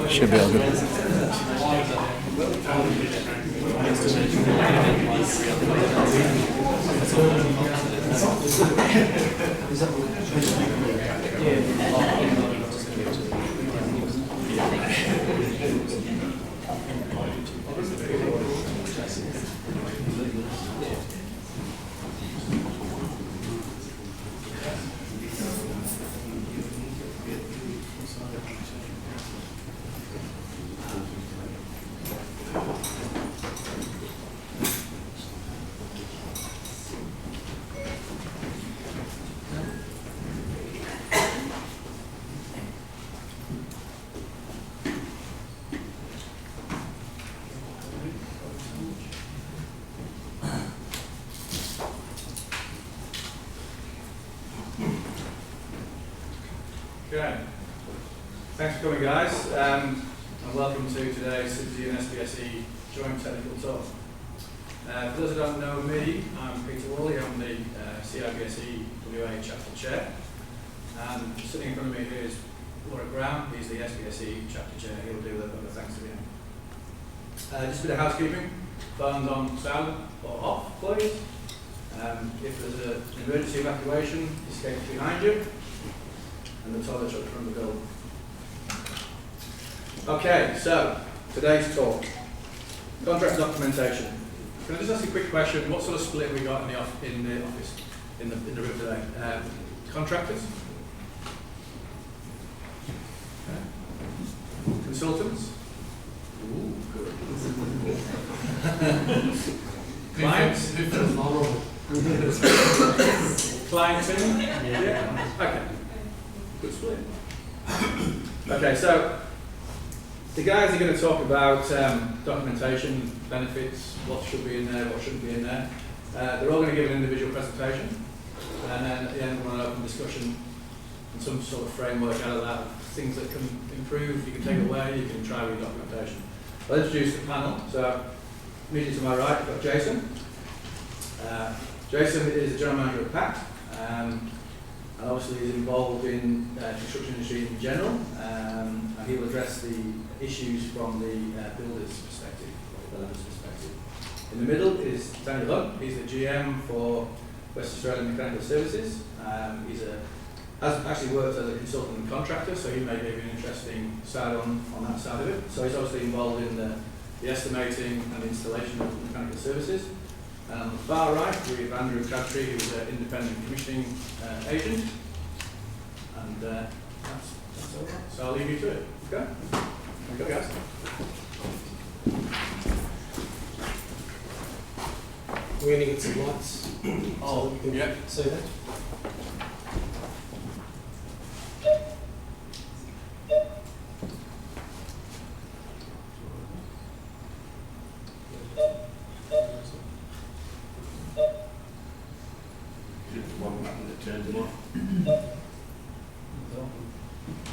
Should be all good. Okay, thanks for coming, guys, and welcome to today's CIBSE and SBSE joint technical talk. For those who don't know me, I'm Peter Worley. I'm the CIBSE WA chapter chair, and sitting in front of me here is Laura Brown. He's the SBSE chapter chair. He'll do the thanks again. Just a bit of housekeeping. Phones on silent or off, please. If there's an emergency evacuation, escape behind you. And the toilets are at the front of the building. Okay, so today's talk, contract documentation. Can I just ask you a quick question? What sort of split have we got in the office, in the room today? Contractors, okay. Consultants, ooh, good. Clients, clients in, yeah, okay. Good split. Okay, so the guys are going to talk about documentation, benefits, what should be in there, what shouldn't be in there. They're all going to give an individual presentation, and then at the end we'll have an open discussion and some sort of framework out of that, things that can improve, you can take away, you can try with documentation. I'll introduce the panel. So immediately to my right, we've got Jason. Jason is the General Manager of PACT. And obviously he's involved in construction industry in general, and he will address the issues from the builder's perspective, or developer's perspective. In the middle is Daniel Hunt. He's the GM for West Australian Mechanical Services. Has actually worked as a consultant and contractor, so he may give you an interesting side on that side of it. So he's obviously involved in the estimating and installation of mechanical services. And on the far right, we have Andrew Crabtree, who's an independent commissioning agent. And that's all right. So I'll leave you to it. Okay? Thank you, guys. We're going to get some lights. Oh, so we can yeah. see that.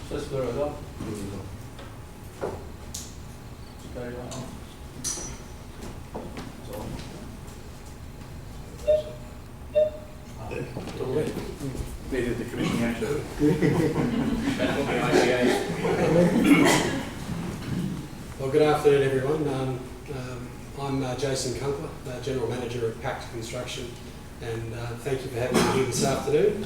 So let's blur it up. Carry on. Needed the commissioning action. Well, good afternoon, everyone. I'm Jason Kunkler, General Manager of PACT Construction, and thank you for having me here this afternoon.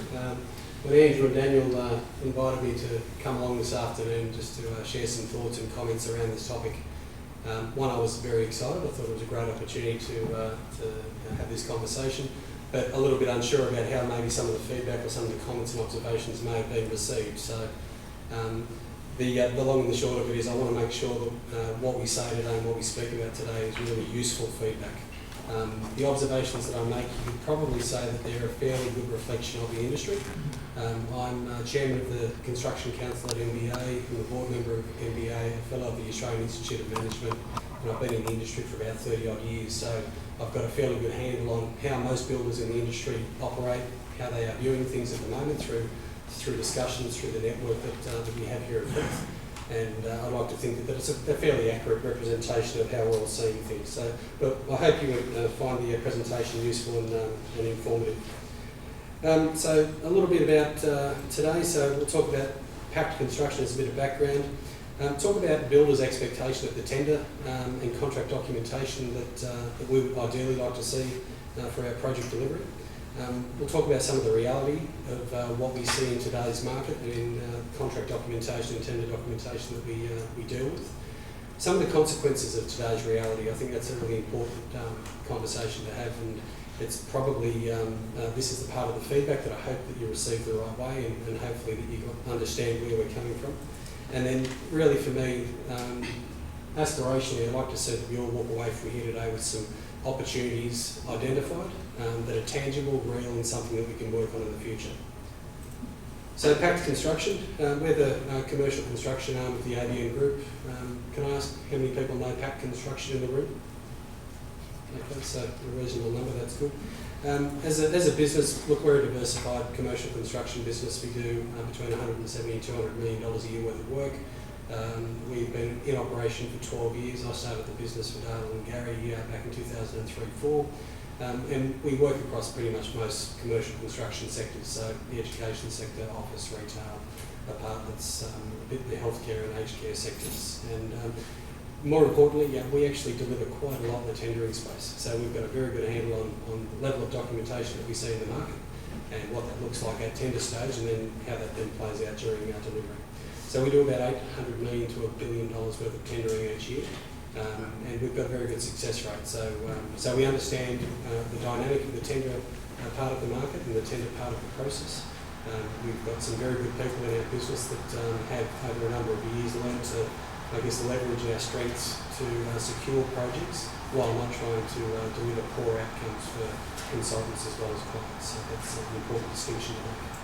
When Andrew and Daniel invited me to come along this afternoon just to share some thoughts and comments around this topic, one, I was very excited. I thought it was a great opportunity to have this conversation, but a little bit unsure about how maybe some of the feedback or some of the comments and observations may have been received. So the long and the short of it is I want to make sure that what we say today and what we speak about today is really useful feedback. The observations that I make, you could probably say that they're a fairly good reflection of the industry. I'm chairman of the Construction Council at MBA, I'm a board member of MBA, a fellow of the Australian Institute of Management, and I've been in the industry for about 30 odd years, so I've got a fairly good handle on how most builders in the industry operate, how they are viewing things at the moment through discussions, through the network that we have here at Perth. And I'd like to think that it's a fairly accurate representation of how we're all seeing things. So, but I hope you would find the presentation useful and informative. So a little bit about today. So we'll talk about Pact Construction as a bit of background. Talk about builders' expectation of the tender and contract documentation that we would ideally like to see for our project delivery. We'll talk about some of the reality of what we see in today's market and in contract documentation and tender documentation that we deal with. Some of the consequences of today's reality, I think that's a really important conversation to have, and it's probably, this is the part of the feedback that I hope that you receive the right way and hopefully that you understand where we're coming from. And then really for me, aspirationally, I'd like to see that we all walk away from here today with some opportunities identified that are tangible, real, and something that we can work on in the future. So Pact Construction, we're the commercial construction arm of the ABN Group. Can I ask how many people know Pact Construction in the room? Okay, so a reasonable number, that's good. As a business, look, we're a diversified commercial construction business. We do between $170 and $200 million a year worth of work. We've been in operation for 12 years. I started the business for Dale and Gary back in 2003-04. And we work across pretty much most commercial construction sectors, so the education sector, office, retail, apartments, a bit the healthcare and aged care sectors. And more importantly, we actually deliver quite a lot in the tendering space. So we've got a very good handle on the level of documentation that we see in the market and what that looks like at tender stage, and then how that then plays out during our delivery. So we do about $800 million to $1 billion worth of tendering each year. And we've got a very good success rate. So we understand the dynamic of the tender part of the market and the tender part of the process. We've got some very good people in our business that have over a number of years learned to, I guess, leverage our strengths to secure projects while not trying to deliver poor outcomes for consultants as well as clients. So that's an important distinction to make.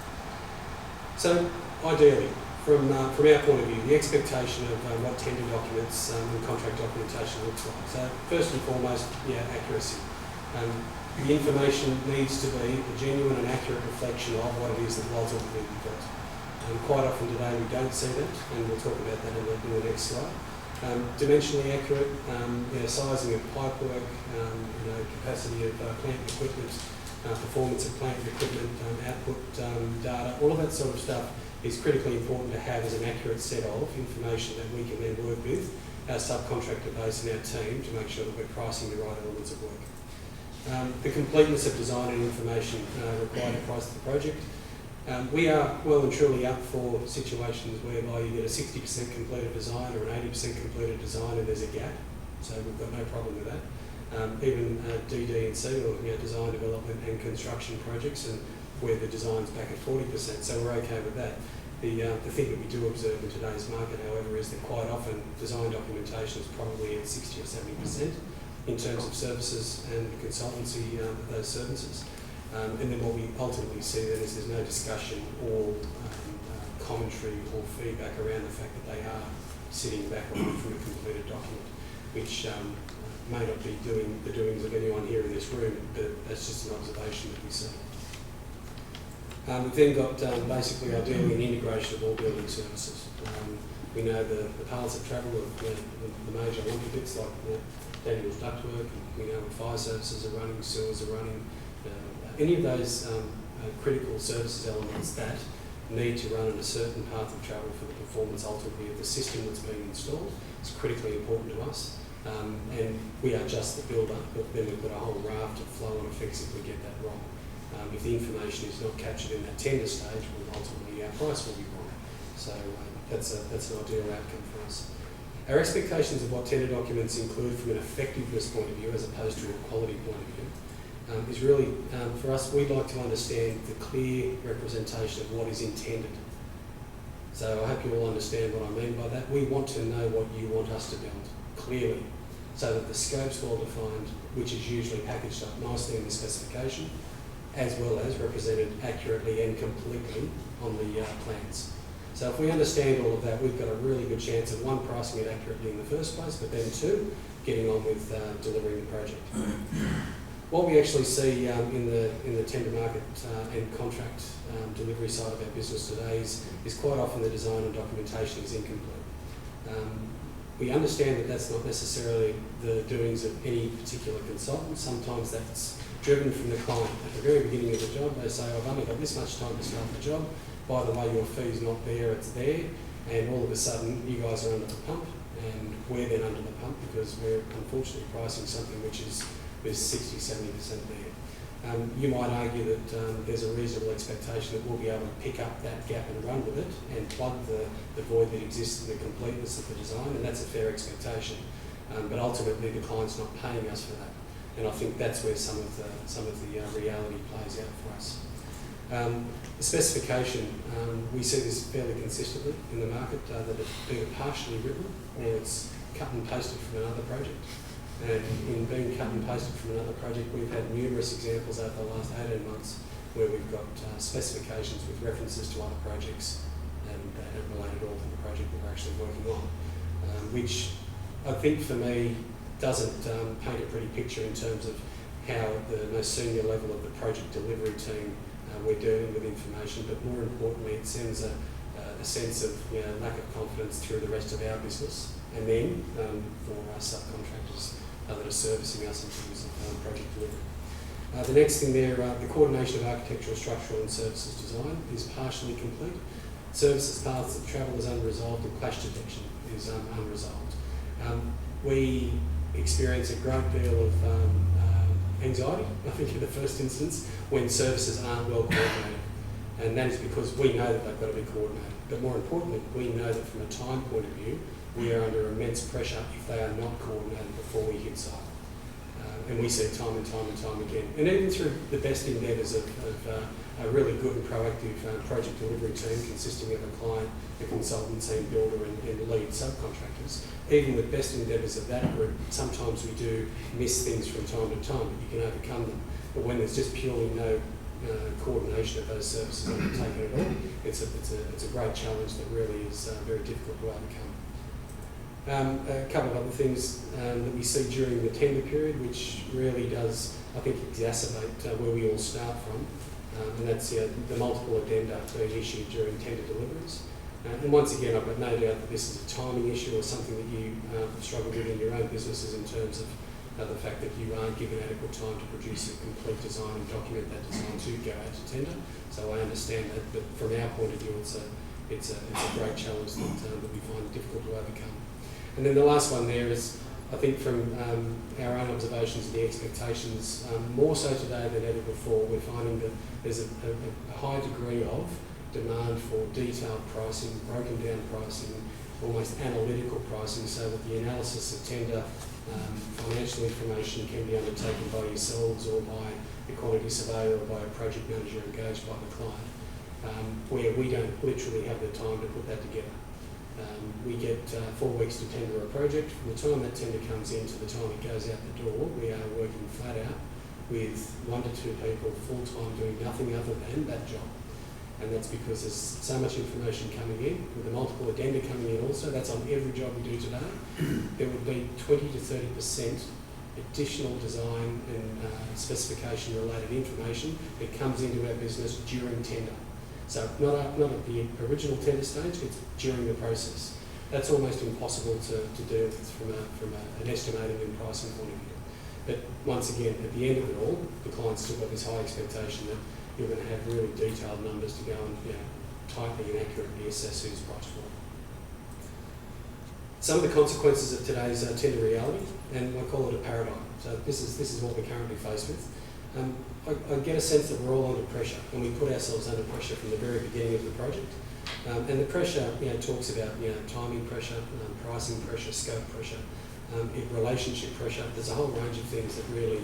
So ideally, from our point of view, the expectation of what tender documents and contract documentation looks like. So first and foremost, accuracy. The information needs to be a genuine and accurate reflection of what it is that was ultimately built. Quite often today we don't see that, and we'll talk about that in the next slide. Dimensionally accurate, sizing of pipework, capacity of plant equipment, performance of plant equipment, output data, all of that sort of stuff is critically important to have as an accurate set of information that we can then work with our subcontractor base and our team to make sure that we're pricing the right elements of work. The completeness of design and information required to price the project. We are well and truly up for situations whereby you get a 60% completed design or an 80% completed design and there's a gap, so we've got no problem with that. Even DD and C, or design, development and construction projects, and where the design's back at 40%, so we're okay with that. The thing that we do observe in today's market, however, is that quite often design documentation is probably at 60 or 70% in terms of services and consultancy of those services. And then what we ultimately see then is there's no discussion or commentary or feedback around the fact that they are sitting back on a fully completed document, which may not be doing the doings of anyone here in this room, but that's just an observation that we see. We've then got basically ideally an integration of all building services. We know the paths of travel of the major lumpy bits like Daniel's ductwork, we know what fire services are running, sewers are running, any of those critical services elements that need to run on a certain path of travel for the performance ultimately of the system that's being installed is critically important to us. And we are just the builder, but then we've got a whole raft of flow and effects if we get that wrong. If the information is not captured in that tender stage, well, ultimately our price will be wrong. So that's an ideal outcome for us. Our expectations of what tender documents include from an effectiveness point of view as opposed to a quality point of view is really, for us, we'd like to understand the clear representation of what is intended. So I hope you all understand what I mean by that. We want to know what you want us to build clearly so that the scope's well defined, which is usually packaged up nicely in the specification, as well as represented accurately and completely on the plans. So if we understand all of that, we've got a really good chance of, one, pricing it accurately in the first place, but then two, getting on with delivering the project. What we actually see in the tender market and contract delivery side of our business today is quite often the design and documentation is incomplete. We understand that that's not necessarily the doings of any particular consultant. Sometimes that's driven from the client. At the very beginning of the job, they say, I've only got this much time to start the job. by the way, your fee's not there, it's there, and all of a sudden you guys are under the pump, and we're then under the pump because we're unfortunately pricing something which is 60-70% there. You might argue that there's a reasonable expectation that we'll be able to pick up that gap and run with it and plug the void that exists in the completeness of the design, and that's a fair expectation. But ultimately, the client's not paying us for that, and I think that's where some of the reality plays out for us. The specification, we see this fairly consistently in the market, that it's being partially written or it's cut and pasted from another project. And in being cut and pasted from another project, we've had numerous examples over the last 18 months where we've got specifications with references to other projects and they don't relate at all to the project that we're actually working on, which I think for me doesn't paint a pretty picture in terms of how at the most senior level of the project delivery team we're dealing with information, but more importantly it sends a sense of lack of confidence through the rest of our business, and then for our subcontractors that are servicing us in terms of project delivery. The next thing there, the coordination of architectural, structural and services design is partially complete. Services paths of travel is unresolved and clash detection is unresolved. We experience a great deal of anxiety, I think in the first instance, when services aren't well coordinated. And that is because we know that they've got to be coordinated. But more importantly, we know that from a time point of view, we are under immense pressure if they are not coordinated before we hit site. And we see time and time again. And even through the best endeavours of a really good and proactive project delivery team consisting of a client, a consultant team, builder and lead subcontractors, even the best endeavours of that group, sometimes we do miss things from time to time, but you can overcome them. But when there's just purely no coordination of those services undertaken at all, it's a great challenge that really is very difficult to overcome. A couple of other things that we see during the tender period, which really does, I think, exacerbate where we all start from, and that's the multiple addenda being issued during tender deliveries. And once again, I've got no doubt that this is a timing issue or something that you struggle with in your own businesses in terms of the fact that you aren't given adequate time to produce a complete design and document that design to go out to tender. So I understand that, but from our point of view, it's a great challenge that we find difficult to overcome. And then the last one there is, I think from our own observations and the expectations, more so today than ever before, we're finding that there's a high degree of demand for detailed pricing, broken down pricing, almost analytical pricing, so that the analysis of tender financial information can be undertaken by yourselves or by the quantity surveyor or by a project manager engaged by the client, where we don't literally have the time to put that together. We get 4 weeks to tender a project. From the time that tender comes in to the time it goes out the door, we are working flat out with 1 to 2 people full-time doing nothing other than that job. And that's because there's so much information coming in, with the multiple addenda coming in also. That's on every job we do today. There would be 20 to 30% additional design and specification related information that comes into our business during tender. So not at the original tender stage, it's during the process. That's almost impossible to do from an estimating and pricing point of view. But once again, at the end of it all, the client's still got this high expectation that you're going to have really detailed numbers to go and tightly and accurately assess who's priced for. Some of the consequences of today's tender reality, and I call it a paradigm. So this is what we're currently faced with. I get a sense that we're all under pressure, and we put ourselves under pressure from the very beginning of the project. And the pressure, talks about timing pressure, pricing pressure, scope pressure, relationship pressure. There's a whole range of things that really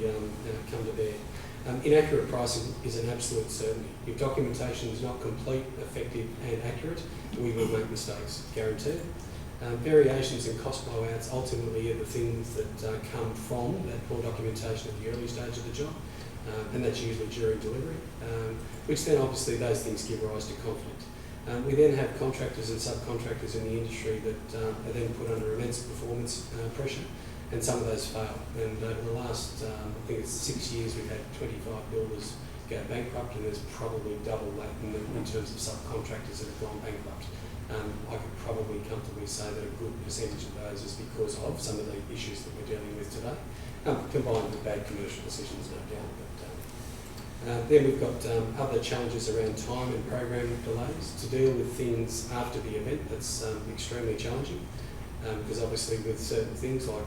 come to bear. Inaccurate pricing is an absolute certainty. If documentation is not complete, effective, and accurate, we will make mistakes, guaranteed. Variations in cost blowouts ultimately are the things that come from that poor documentation at the early stage of the job. And that's usually during delivery, which then obviously those things give rise to conflict. We then have contractors and subcontractors in the industry that are then put under immense performance pressure, and some of those fail. And over the last, I think it's 6 years, we've had 25 builders go bankrupt, and there's probably double that in terms of subcontractors that have gone bankrupt. I could probably comfortably say that a good percentage of those is because of some of the issues that we're dealing with today, combined with bad commercial decisions, no doubt. But Then we've got other challenges around time and program delays to deal with things after the event. That's extremely challenging because obviously with certain things like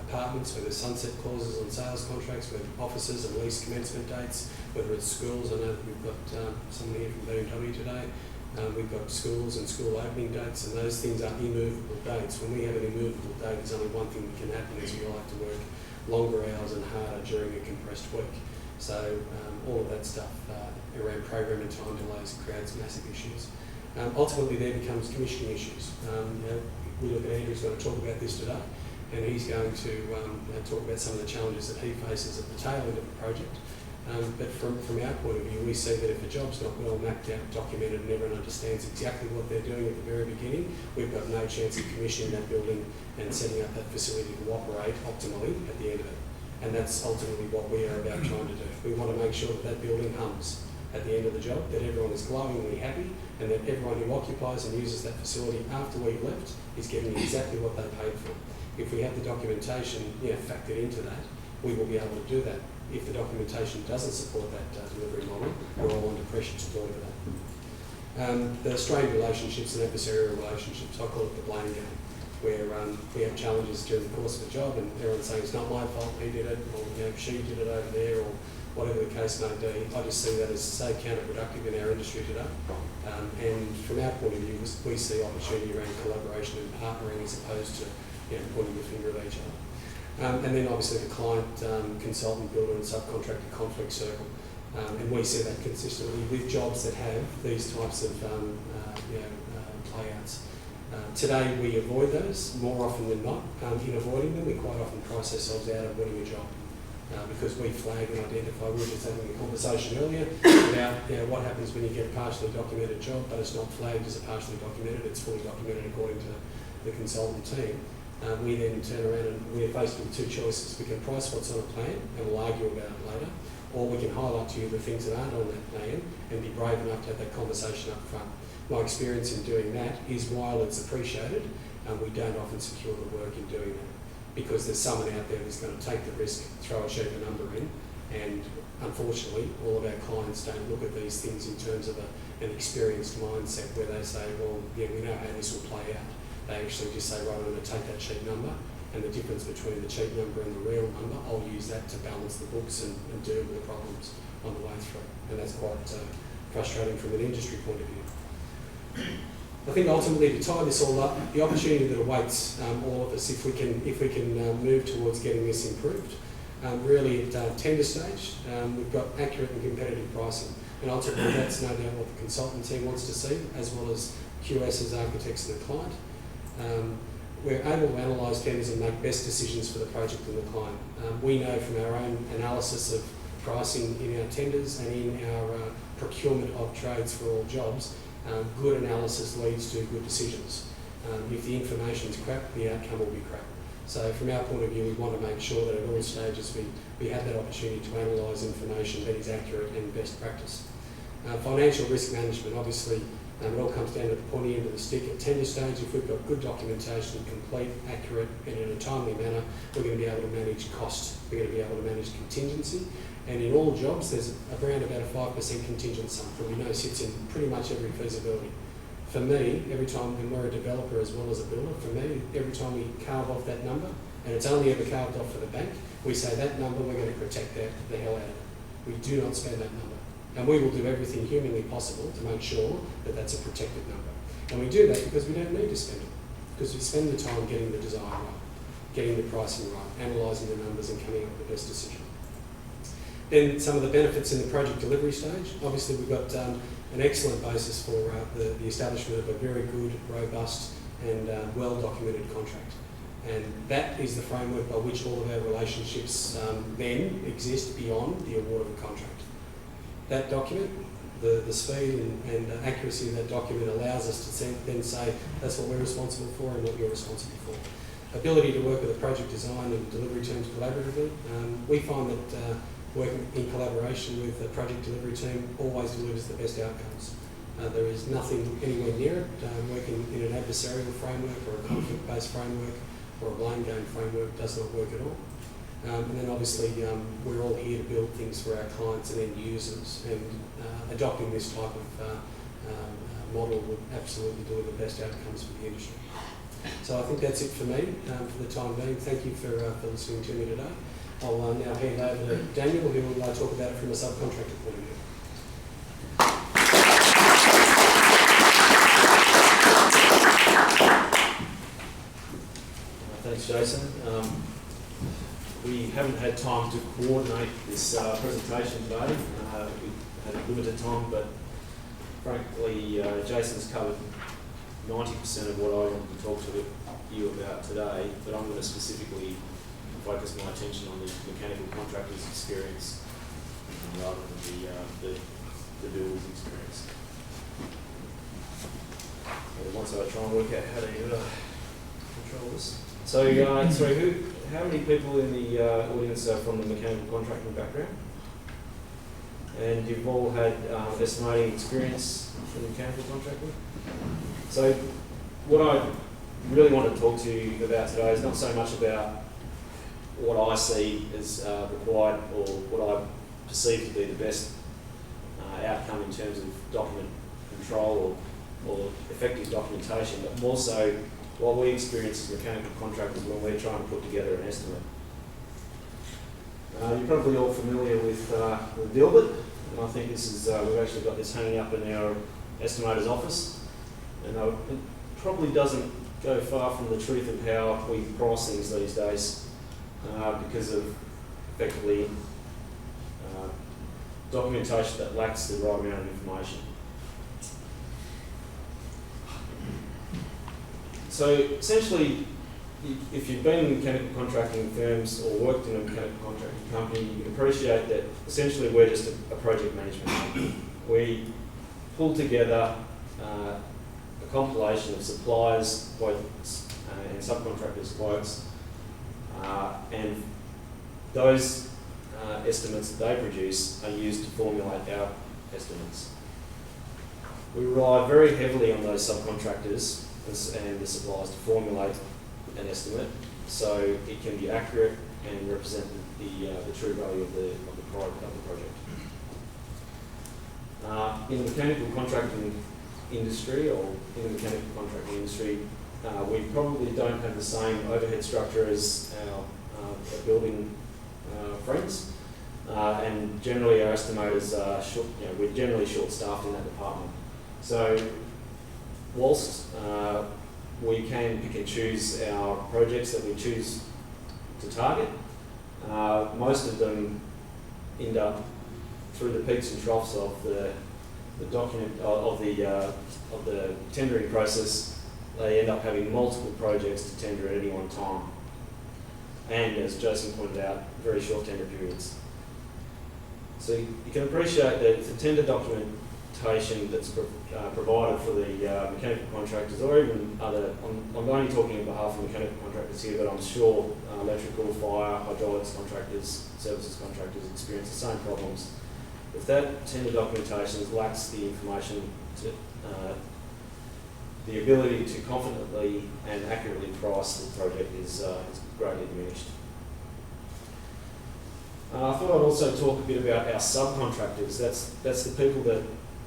apartments where there's sunset clauses on sales contracts, with offices and lease commencement dates, whether it's schools. I know that we've got someone here from BMW today. We've got schools and school opening dates, and those things are immovable dates. When we have an immovable date, there's only one thing that can happen is we all have to work longer hours and harder during a compressed week. So all of that stuff around program and time delays creates massive issues. Ultimately, there becomes commissioning issues. We look at Andrew's going to talk about this today, and he's going to talk about some of the challenges that he faces at the tail end of the project. But from our point of view, we see that if a job's not well mapped out, documented, and everyone understands exactly what they're doing at the very beginning, we've got no chance of commissioning that building and setting up that facility to operate optimally at the end of it. And that's ultimately what we are about trying to do. We want to make sure that that building hums at the end of the job, that everyone is glowingly happy, and that everyone who occupies and uses that facility after we've left is getting exactly what they paid for. If we have the documentation factored into that, we will be able to do that. If the documentation doesn't support that delivery model, we're all under pressure to deliver that. The strained relationships and adversarial relationships, I call it the blame game, where we have challenges during the course of a job and everyone's saying it's not my fault, he did it, or she did it over there, or whatever the case may be. I just see that as so counterproductive in our industry today. And from our point of view, we see opportunity around collaboration and partnering as opposed to pointing the finger at each other. And then obviously the client, consultant, builder and subcontractor conflict circle. And we see that consistently with jobs that have these types of playouts. Today we avoid those more often than not. In avoiding them, we quite often price ourselves out of winning a job because we flag and identify. We were just having a conversation earlier about what happens when you get a partially documented job, but it's not flagged as a partially documented, it's fully documented according to the consultant team. We then turn around and we're faced with two choices. We can price what's on a plan and we'll argue about it later, or we can highlight to you the things that aren't on that plan and be brave enough to have that conversation up front. My experience in doing that is while it's appreciated, we don't often secure the work in doing that because there's someone out there who's going to take the risk, throw a cheaper number in, and unfortunately all of our clients don't look at these things in terms of an experienced mindset where they say, well, we know how this will play out. They actually just say, right, I'm going to take that cheap number, and the difference between the cheap number and the real number, I'll use that to balance the books and deal with the problems on the way through. And that's quite frustrating from an industry point of view. I think ultimately to tie this all up, the opportunity that awaits all of us if we can move towards getting this improved. Really at tender stage, we've got accurate and competitive pricing, and ultimately that's no doubt what the consultant team wants to see, as well as QS as architects and the client. We're able to analyse tenders and make best decisions for the project and the client. We know from our own analysis of pricing in our tenders and in our procurement of trades for all jobs, good analysis leads to good decisions. If the information's crap, the outcome will be crap. So from our point of view, we want to make sure that at all stages we have that opportunity to analyse information that is accurate and best practice. Financial risk management, obviously, it all comes down to the pointy end of the stick. At tender stage, if we've got good documentation, complete, accurate, and in a timely manner, we're going to be able to manage cost. We're going to be able to manage contingency. And in all jobs, there's around about a 5% contingent sum that we know sits in pretty much every feasibility. For me, every time, and we're a developer as well as a builder, for me, every time we carve off that number, and it's only ever carved off for the bank, we say that number, we're going to protect that the hell out of it. We do not spend that number. And we will do everything humanly possible to make sure that that's a protected number. And we do that because we don't need to spend it, because we spend the time getting the design right, getting the pricing right, analysing the numbers and coming up with the best decision. Then some of the benefits in the project delivery stage. Obviously we've got an excellent basis for the establishment of a very good, robust and well-documented contract. And that is the framework by which all of our relationships then exist beyond the award of a contract. That document, the speed and accuracy of that document allows us to then say that's what we're responsible for and what you're responsible for. Ability to work with a project design and delivery teams collaboratively. We find that working in collaboration with the project delivery team always delivers the best outcomes. There is nothing anywhere near it. Working in an adversarial framework or a conflict-based framework or a blame game framework does not work at all. And then obviously we're all here to build things for our clients and end users, and adopting this type of model would absolutely deliver best outcomes for the industry. So I think that's it for me for the time being. Thank you for listening to me today. I'll now hand over to Daniel, who will talk about it from a subcontractor point of view. Thanks, Jason. We haven't had time to coordinate this presentation today. We had a limited time, but frankly, Jason's covered 90% of what I want to talk to you about today, but I'm going to specifically focus my attention on the mechanical contractor's experience rather than the builder's experience. Once I try and work out how to control this. So, sorry, how many people in the audience are from the mechanical contracting background? And you've all had estimating experience in mechanical contracting? So, what I really want to talk to you about today is not so much about what I see as required or what I perceive to be the best outcome in terms of document control or effective documentation, but more so what we experience as mechanical contractors when we're trying to put together an estimate. You're probably all familiar with Dilbert, and I think this is we've actually got this hanging up in our estimator's office, and it probably doesn't go far from the truth of how we price things these days because of effectively documentation that lacks the right amount of information. So essentially, if you've been in mechanical contracting firms or worked in a mechanical contracting company, you can appreciate that essentially we're just a project management company. We pull together a compilation of suppliers, quotes, and subcontractors' quotes, and those estimates that they produce are used to formulate our estimates. We rely very heavily on those subcontractors and the suppliers to formulate an estimate so it can be accurate and represent the true value of the project. In the mechanical contracting industry we probably don't have the same overhead structure as our building friends, and generally our estimators are we're generally short-staffed in that department. So whilst we can pick and choose our projects that we choose to target, most of them end up through the peaks and troughs of the document of the tendering process. They end up having multiple projects to tender at any one time, and as Jason pointed out, very short tender periods. So you can appreciate that the tender documentation that's provided for the mechanical contractors, or even other, I'm only talking on behalf of mechanical contractors here, but I'm sure electrical, fire, hydraulics contractors, services contractors experience the same problems. If that tender documentation lacks the information to the ability to confidently and accurately price the project is greatly diminished. I thought I'd also talk a bit about our subcontractors. That's the people that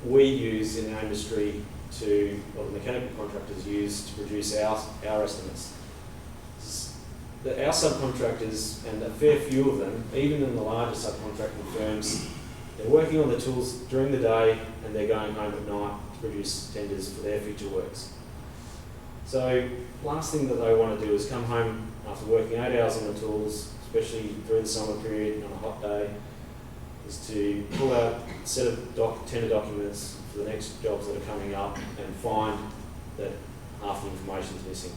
we use in our industry or the mechanical contractors use to produce our estimates. Our subcontractors, and a fair few of them, even in the larger subcontracting firms, they're working on the tools during the day and they're going home at night to produce tenders for their future works. So last thing that they want to do is come home after working 8 hours on the tools, especially through the summer period on a hot day, is to pull out a set of tender documents for the next jobs that are coming up and find that half the information is missing.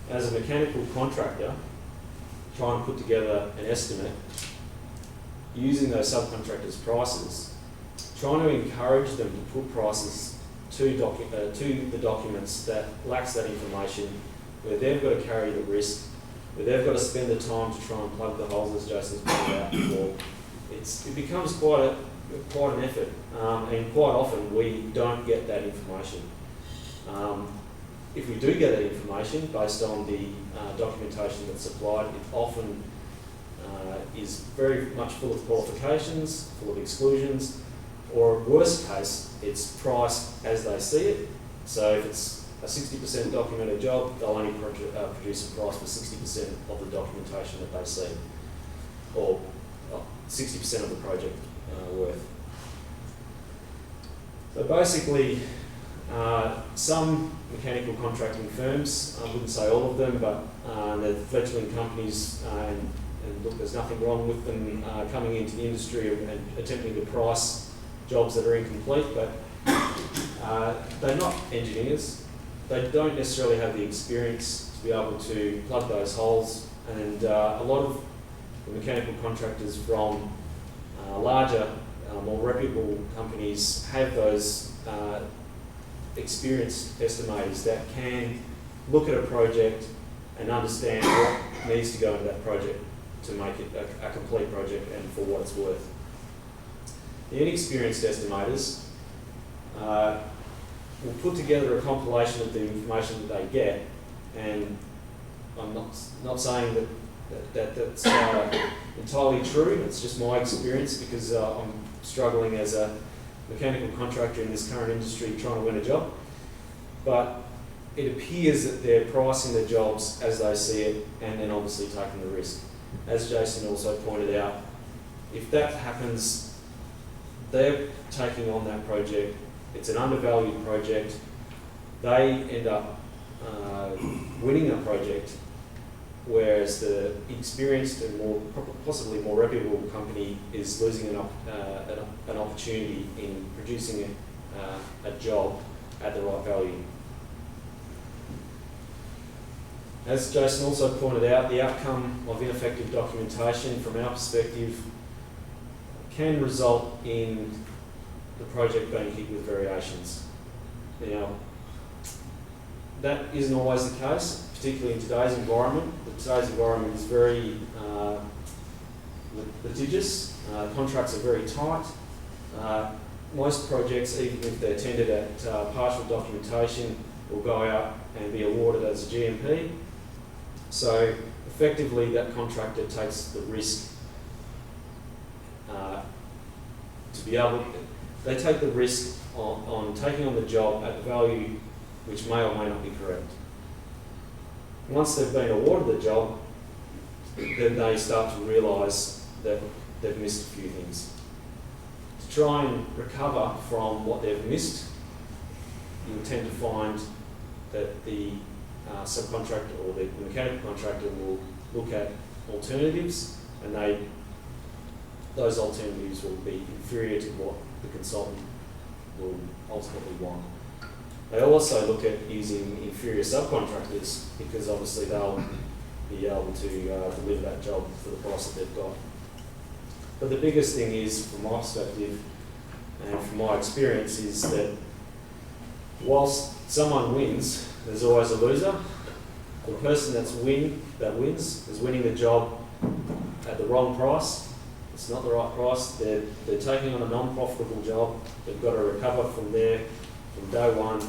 As a mechanical contractor, try and put together an estimate using those subcontractors' prices, trying to encourage them to put prices to the documents that lacks that information, where they've got to carry the risk, where they've got to spend the time to try and plug the holes, as Jason's pointed out before. It becomes quite an effort, and quite often we don't get that information. If we do get that information based on the documentation that's supplied, it often is very much full of qualifications, full of exclusions, or worst case, it's priced as they see it. So if it's a 60% documented job, they'll only produce a price for 60% of the documentation that they see, or 60% of the project worth. So basically, some mechanical contracting firms, I wouldn't say all of them, but they're fledgling companies, and look, there's nothing wrong with them coming into the industry and attempting to price jobs that are incomplete, but they're not engineers. They don't necessarily have the experience to be able to plug those holes, and a lot of the mechanical contractors from larger, more reputable companies have those experienced estimators that can look at a project and understand what needs to go into that project to make it a complete project and for what it's worth. The inexperienced estimators will put together a compilation of the information that they get, and I'm not saying that's entirely true. It's just my experience, because I'm struggling as a mechanical contractor in this current industry trying to win a job. But it appears that they're pricing their jobs as they see it, and then obviously taking the risk. As Jason also pointed out, if that happens, they're taking on that project. It's an undervalued project. They end up winning a project, whereas the experienced and possibly more reputable company is losing an opportunity in producing a job at the right value. As Jason also pointed out, the outcome of ineffective documentation from our perspective can result in the project being hit with variations. Now, that isn't always the case, particularly in today's environment. Today's environment is very litigious. Contracts are very tight. Most projects, even if they're tendered at partial documentation, will go out and be awarded as a GMP. So effectively, that contractor takes the risk to be able. They take the risk on taking on the job at the value which may or may not be correct. Once they've been awarded the job, then they start to realise that they've missed a few things. To try and recover from what they've missed, you'll tend to find that the subcontractor or the mechanical contractor will look at alternatives, and those alternatives will be inferior to what the consultant will ultimately want. They also look at using inferior subcontractors, because obviously they'll be able to deliver that job for the price that they've got. But the biggest thing is, from my perspective and from my experience, is that whilst someone wins, there's always a loser. The person that wins is winning the job at the wrong price. It's not the right price. They're taking on a non-profitable job. They've got to recover from there, from day one.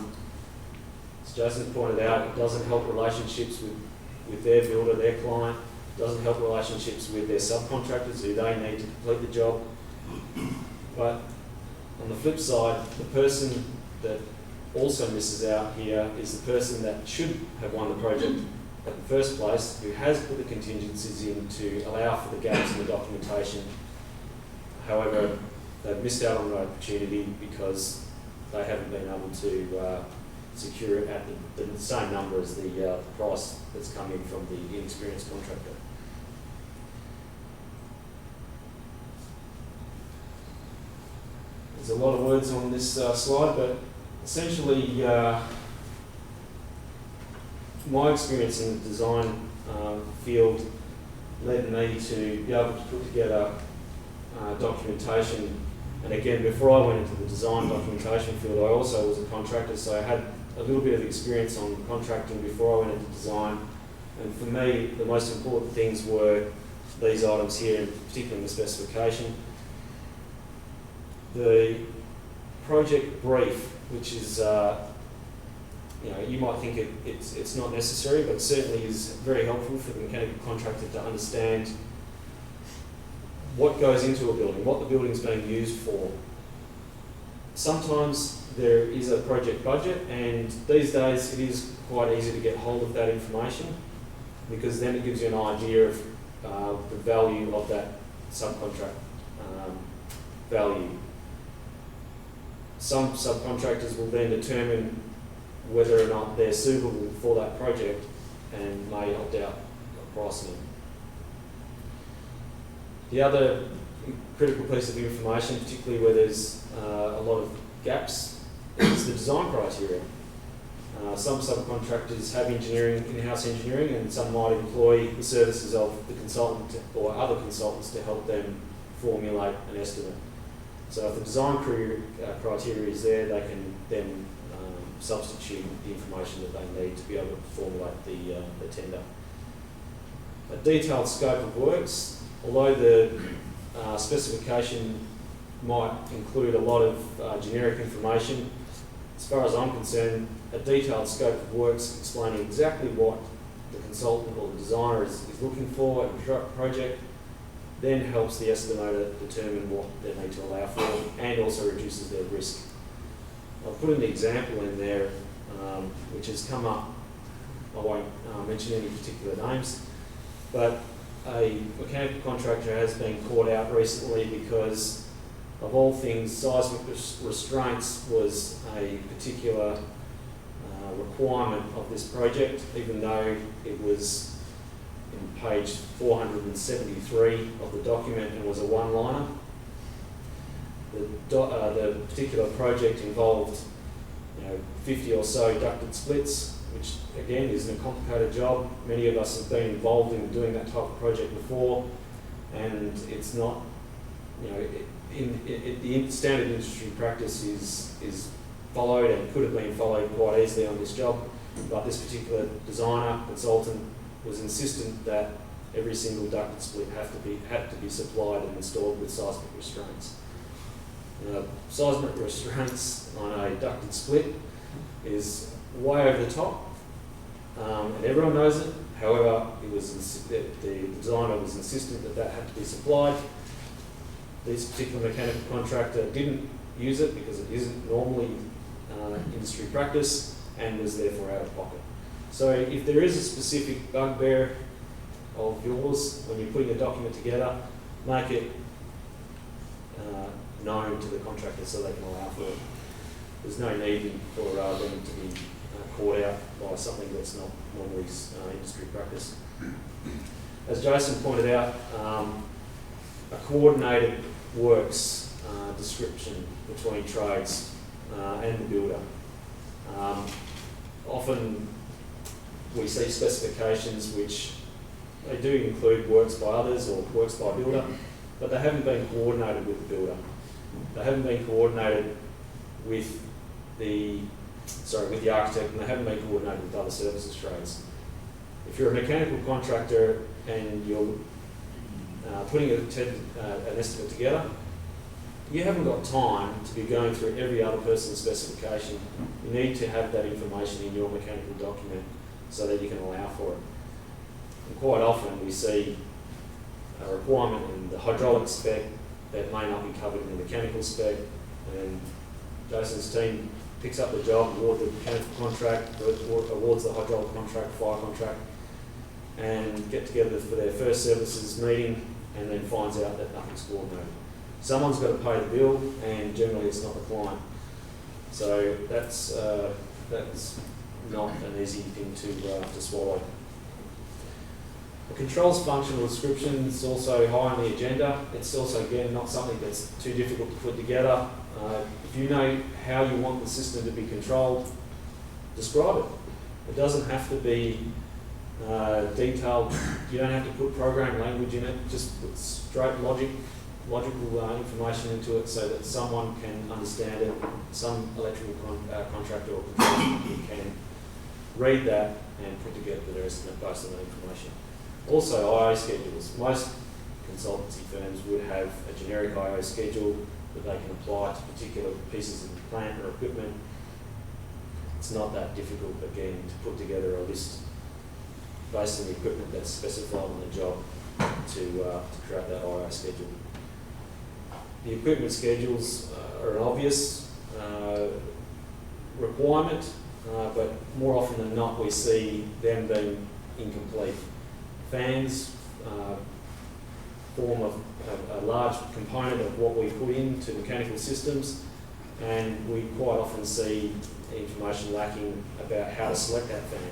As Jason pointed out, it doesn't help relationships with their builder, their client. It doesn't help relationships with their subcontractors who they need to complete the job. But on the flip side, the person that also misses out here is the person that should have won the project at the first place, who has put the contingencies in to allow for the gaps in the documentation. However, they've missed out on the opportunity because they haven't been able to secure it at the same number as the price that's come in from the inexperienced contractor. There's a lot of words on this slide, but essentially my experience in the design field led me to be able to put together documentation. And again, before I went into the design documentation field, I also was a contractor, so I had a little bit of experience on contracting before I went into design. And for me, the most important things were these items here, particularly in the specification. The project brief, which is, you might think it's not necessary, but certainly is very helpful for the mechanical contractor to understand what goes into a building, what the building's being used for. Sometimes there is a project budget, and these days it is quite easy to get hold of that information, because then it gives you an idea of the value of that subcontract value. Some subcontractors will then determine whether or not they're suitable for that project and may opt out of pricing it. The other critical piece of information, particularly where there's a lot of gaps, is the design criteria. Some subcontractors have engineering, in-house engineering, and some might employ the services of the consultant or other consultants to help them formulate an estimate. So if the design criteria is there, they can then substitute the information that they need to be able to formulate the tender. A detailed scope of works, although the specification might include a lot of generic information, as far as I'm concerned, a detailed scope of works explaining exactly what the consultant or the designer is looking for in a project then helps the estimator determine what they need to allow for, and also reduces their risk. I've put an example in there which has come up. I won't mention any particular names, but a mechanical contractor has been caught out recently because, of all things, seismic restraints was a particular requirement of this project, even though it was in page 473 of the document and was a one-liner. The particular project involved 50 or so ducted splits, which again isn't a complicated job. Many of us have been involved in doing that type of project before, and it's not, the standard industry practice is followed and could have been followed quite easily on this job, but this particular designer, consultant, was insistent that every single ducted split had to be supplied and installed with seismic restraints. Seismic restraints on a ducted split is way over the top, and everyone knows it. However, the designer was insistent that had to be supplied. This particular mechanical contractor didn't use it because it isn't normally industry practice, and was therefore out of pocket. So if there is a specific bugbear of yours when you're putting a document together, make it known to the contractor so they can allow for it. There's no need for them to be caught out by something that's not normally industry practice. As Jason pointed out, a coordinated works description between trades and the builder. Often we see specifications which they do include works by others or works by builder, but they haven't been coordinated with the builder. They haven't been coordinated with the architect, and they haven't been coordinated with other services trades. If you're a mechanical contractor and you're putting an estimate together, you haven't got time to be going through every other person's specification. You need to have that information in your mechanical document so that you can allow for it. And quite often we see a requirement in the hydraulic spec that may not be covered in the mechanical spec, and Jason's team picks up the job, awards the mechanical contract, awards the hydraulic contract, fire contract, and get together for their first services meeting, and then finds out that nothing's coordinated. Someone's got to pay the bill, and generally it's not the client. So that's not an easy thing to swallow. The controls functional description is also high on the agenda. It's also, again, not something that's too difficult to put together. If you know how you want the system to be controlled, describe it. It doesn't have to be detailed. You don't have to put program language in it. Just put straight logical information into it so that someone can understand it. Some electrical contractor or consultant can read that and put together their estimate based on that information. Also, IO schedules. Most consultancy firms would have a generic IO schedule that they can apply to particular pieces of plant or equipment. It's not that difficult, again, to put together a list based on the equipment that's specified on the job. to create that IO schedule. The equipment schedules are an obvious requirement, but more often than not we see them being incomplete. Fans form a large component of what we put into mechanical systems, and we quite often see information lacking about how to select that fan,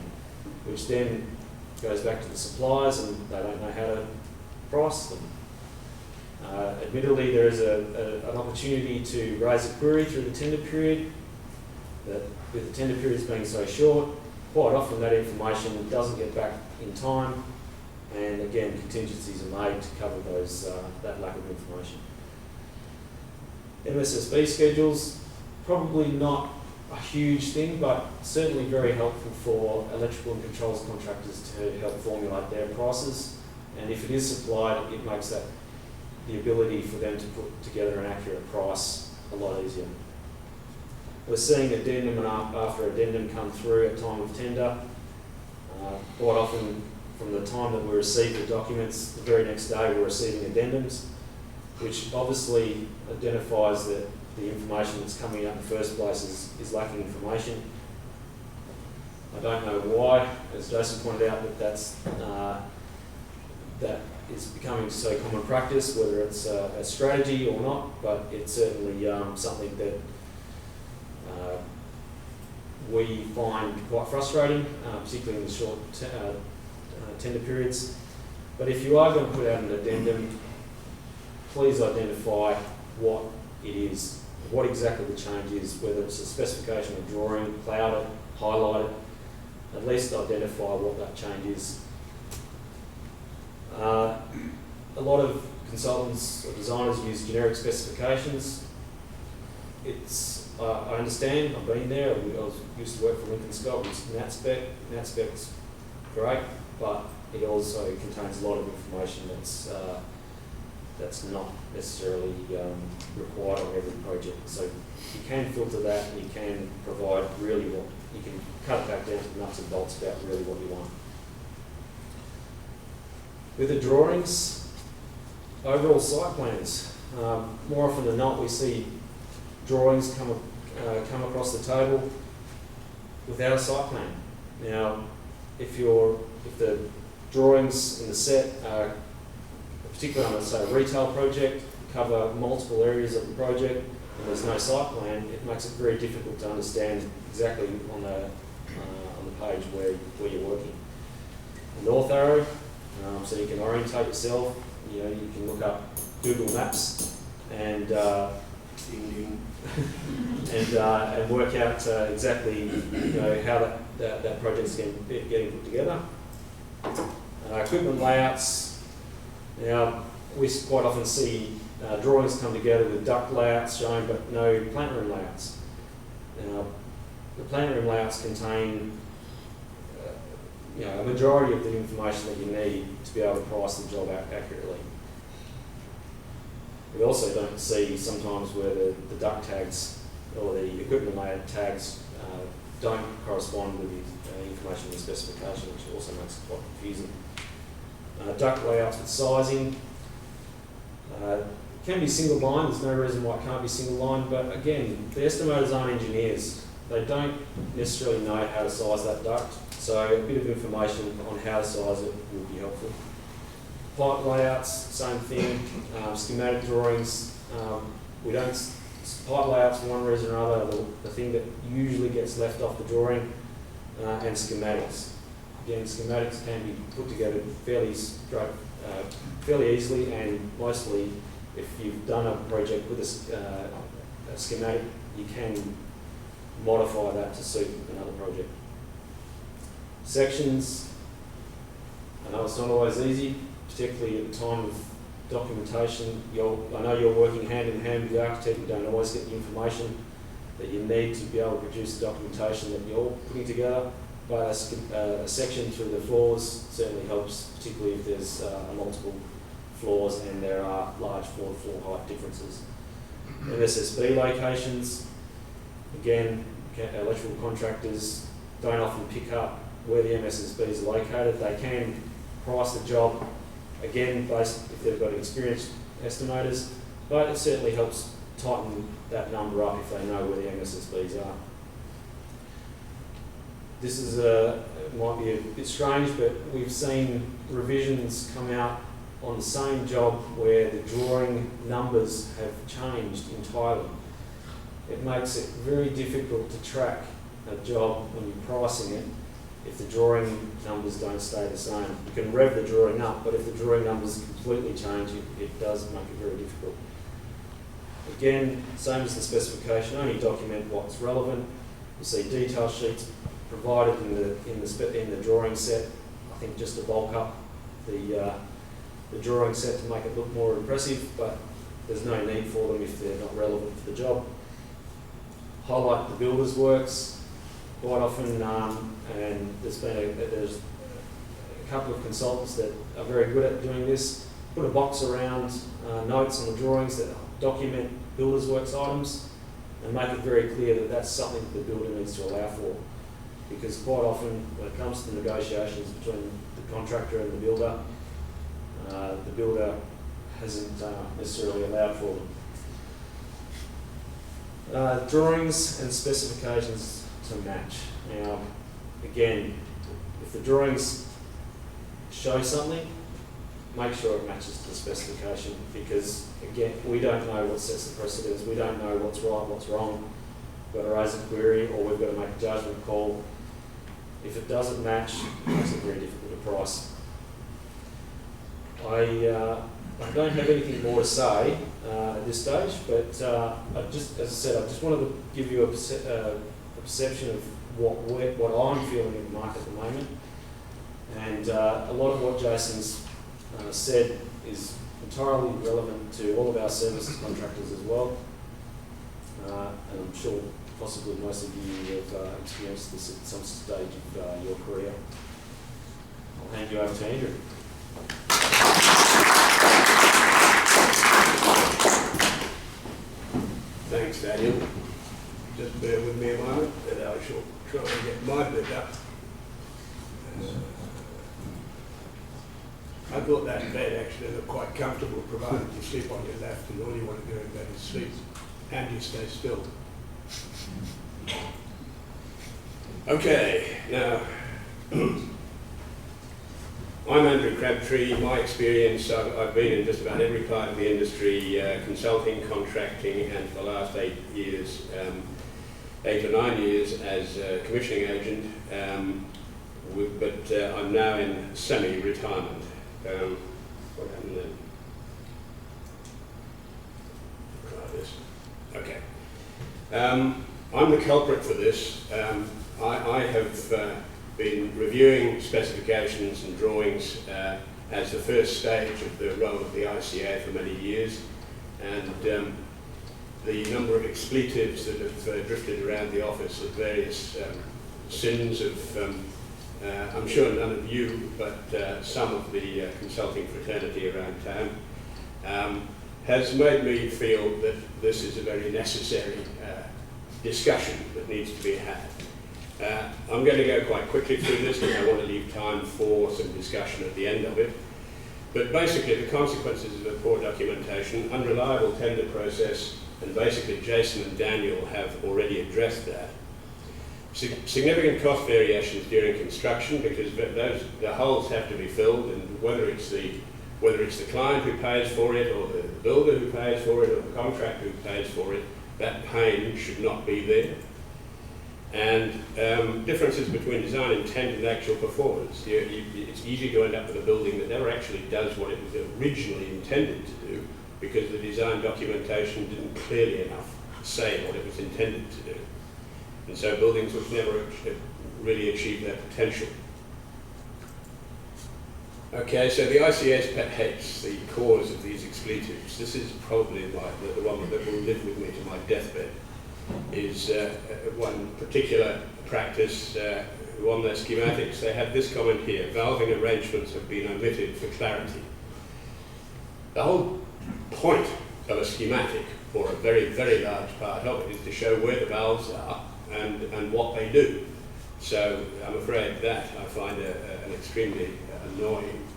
which then goes back to the suppliers and they don't know how to price them. Admittedly, there is an opportunity to raise a query through the tender period, that with the tender periods being so short, quite often that information doesn't get back in time, and again contingencies are made to cover that lack of information. MSSB schedules, probably not a huge thing, but certainly very helpful for electrical and controls contractors to help formulate their prices, and if it is supplied, it makes that the ability for them to put together an accurate price a lot easier. We're seeing addendum and after addendum come through at time of tender. Quite often from the time that we receive the documents, the very next day we're receiving addendums, which obviously identifies that the information that's coming out in the first place is lacking information. I don't know why, as Jason pointed out, that is becoming so common practice, whether it's a strategy or not, but it's certainly something that we find quite frustrating, particularly in the short tender periods. But if you are going to put out an addendum, please identify what it is, what exactly the change is, whether it's a specification or drawing, cloud it, highlight it, at least identify what that change is. A lot of consultants or designers use generic specifications. I understand, I've been there, I used to work for Lincoln Scott, which is NatSpec. NatSpec's great, but it also contains a lot of information that's not necessarily required on every project. So you can filter that, and you can provide really you can cut it back down to the nuts and bolts about really what you want. With the drawings, overall site plans, more often than not we see drawings come across the table without a site plan. Now, if the drawings in the set are, particularly on say a retail project, cover multiple areas of the project and there's no site plan, it makes it very difficult to understand exactly on the page where you're working. The north arrow, so you can orientate yourself. You know, you can look up Google Maps and and work out exactly how that project's getting put together. Equipment layouts. Now, we quite often see drawings come together with duct layouts shown, but no plant room layouts. Now, the plant room layouts contain a majority of the information that you need to be able to price the job accurately. We also don't see sometimes where the duct tags or the equipment layout tags don't correspond with the information in the specification, which also makes it quite confusing. Duct layouts with sizing can be single line. There's no reason why it can't be single line, but again, the estimators aren't engineers. They don't necessarily know how to size that duct, so a bit of information on how to size it would be helpful. Pipe layouts, same thing. Schematic drawings, pipe layouts for one reason or another, the thing that usually gets left off the drawing, and schematics. Again, schematics can be put together fairly easily, and mostly if you've done a project with a schematic, you can modify that to suit another project. Sections, I know it's not always easy, particularly at the time of documentation. I know you're working hand in hand with the architect. You don't always get the information that you need to be able to produce the documentation that you're putting together, but a section through the floors certainly helps, particularly if there's multiple floors and there are large floor-to-floor height differences. MSSB locations, again, electrical contractors don't often pick up where the MSSBs are located. They can price the job again, based if they've got experienced estimators, but it certainly helps tighten that number up if they know where the MSSBs are. This is it might be a bit strange, but we've seen revisions come out on the same job where the drawing numbers have changed entirely. It makes it very difficult to track a job when you're pricing it if the drawing numbers don't stay the same. You can rev the drawing up, but if the drawing numbers completely change, it does make it very difficult. Again, same as the specification, only document what's relevant. You see detail sheets provided in the drawing set. I think just to bulk up the drawing set to make it look more impressive, but there's no need for them if they're not relevant for the job. Highlight the builder's works quite often, and there's a couple of consultants that are very good at doing this. Put a box around notes on the drawings that document builder's works items and make it very clear that that's something that the builder needs to allow for. Because quite often when it comes to negotiations between the contractor and the builder hasn't necessarily allowed for them. Drawings and specifications to match. Now, again, if the drawings show something, make sure it matches the specification, because again, we don't know what sets the precedence, we don't know what's right, what's wrong. We've got to raise a query or we've got to make a judgment call. If it doesn't match, it makes it very difficult to price. I don't have anything more to say at this stage, but as I said, I just wanted to give you a perception of what I'm feeling in the market at the moment. And a lot of what Jason's said is entirely relevant to all of our services contractors as well. And I'm sure possibly most of you have experienced this at some stage of your career. I'll hand you over to Andrew. Thanks, Daniel. Just bear with me a moment and I shall try and get my bit up. I thought that bed actually looked quite comfortable, provided you sleep on your left and all you want to do in bed is sleep and you stay still. Okay, now I'm Andrew Crabtree. My experience, I've been in just about every part of the industry, consulting, contracting, and for the last 8 years, 8 or 9 years as a commissioning agent, but I'm now in semi-retirement. What happened then? Try this. Okay. I'm the culprit for this. I have been reviewing specifications and drawings as the first stage of the role of the ICA for many years, and the number of expletives that have drifted around the office of various sins of, I'm sure none of you, but some of the consulting fraternity around town, has made me feel that this is a very necessary discussion that needs to be had. I'm going to go quite quickly through this because I want to leave time for some discussion at the end of it. But basically the consequences of the poor documentation, unreliable tender process, and basically Jason and Daniel have already addressed that. Significant cost variations during construction because the holes have to be filled, and whether it's the client who pays for it or the builder who pays for it or the contractor who pays for it, that pain should not be there. And differences between design intent and actual performance. It's easy to end up with a building that never actually does what it was originally intended to do because the design documentation didn't clearly enough say what it was intended to do. And so buildings which never really achieve their potential. Okay, so the ICA's pet hates, the cause of these expletives. This is probably the one that will live with me to my deathbed. Is one particular practice on their schematics. They have this comment here: valving arrangements have been omitted for clarity. The whole point of a schematic, or a very, very large part of it, is to show where the valves are and what they do. So I'm afraid that I find an extremely annoying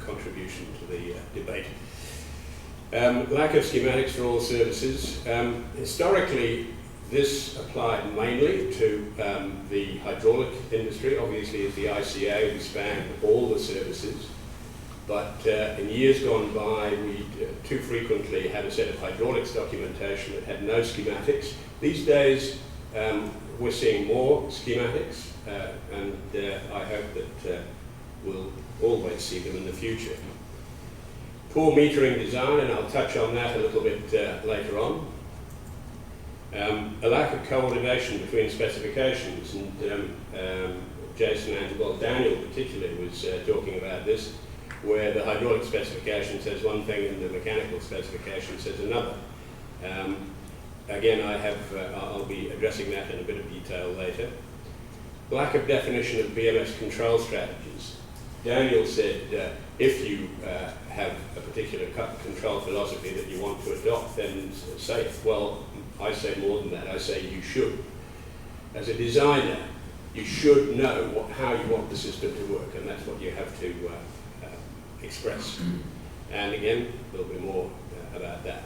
contribution to the debate. Lack of schematics for all services. Historically, this applied mainly to the hydraulic industry. Obviously, as the ICA, we spanned all the services. But in years gone by, we too frequently had a set of hydraulics documentation that had no schematics. These days, we're seeing more schematics, and I hope that we'll always see them in the future. Poor metering design, and I'll touch on that a little bit later on. A lack of coordination between specifications, and Jason and, well, Daniel particularly was talking about this, where the hydraulic specification says one thing and the mechanical specification says another. Again, I'll be addressing that in a bit of detail later. Lack of definition of BMS control strategies. Daniel said if you have a particular control philosophy that you want to adopt, then say it. Well, I say more than that. I say you should. As a designer, you should know how you want the system to work, and that's what you have to express. And again, there'll be more about that.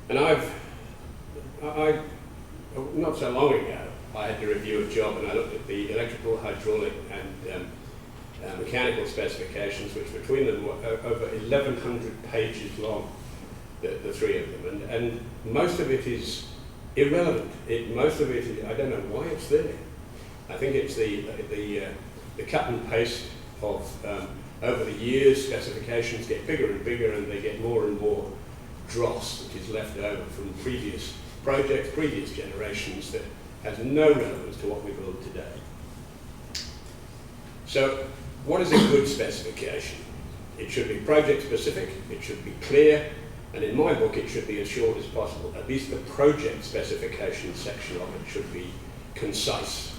And I not so long ago, I had to review a job, and I looked at the electrical, hydraulic, and mechanical specifications, which between them were over 1,100 pages long, the three of them. And most of it is irrelevant. Most of it, I don't know why it's there. I think it's the cut and paste of, over the years, specifications get bigger and bigger, and they get more and more dross that is left over from previous projects, previous generations, that has no relevance to what we build today. So, what is a good specification? It should be project specific, it should be clear, and in my book it should be as short as possible. At least the project specification section of it should be concise.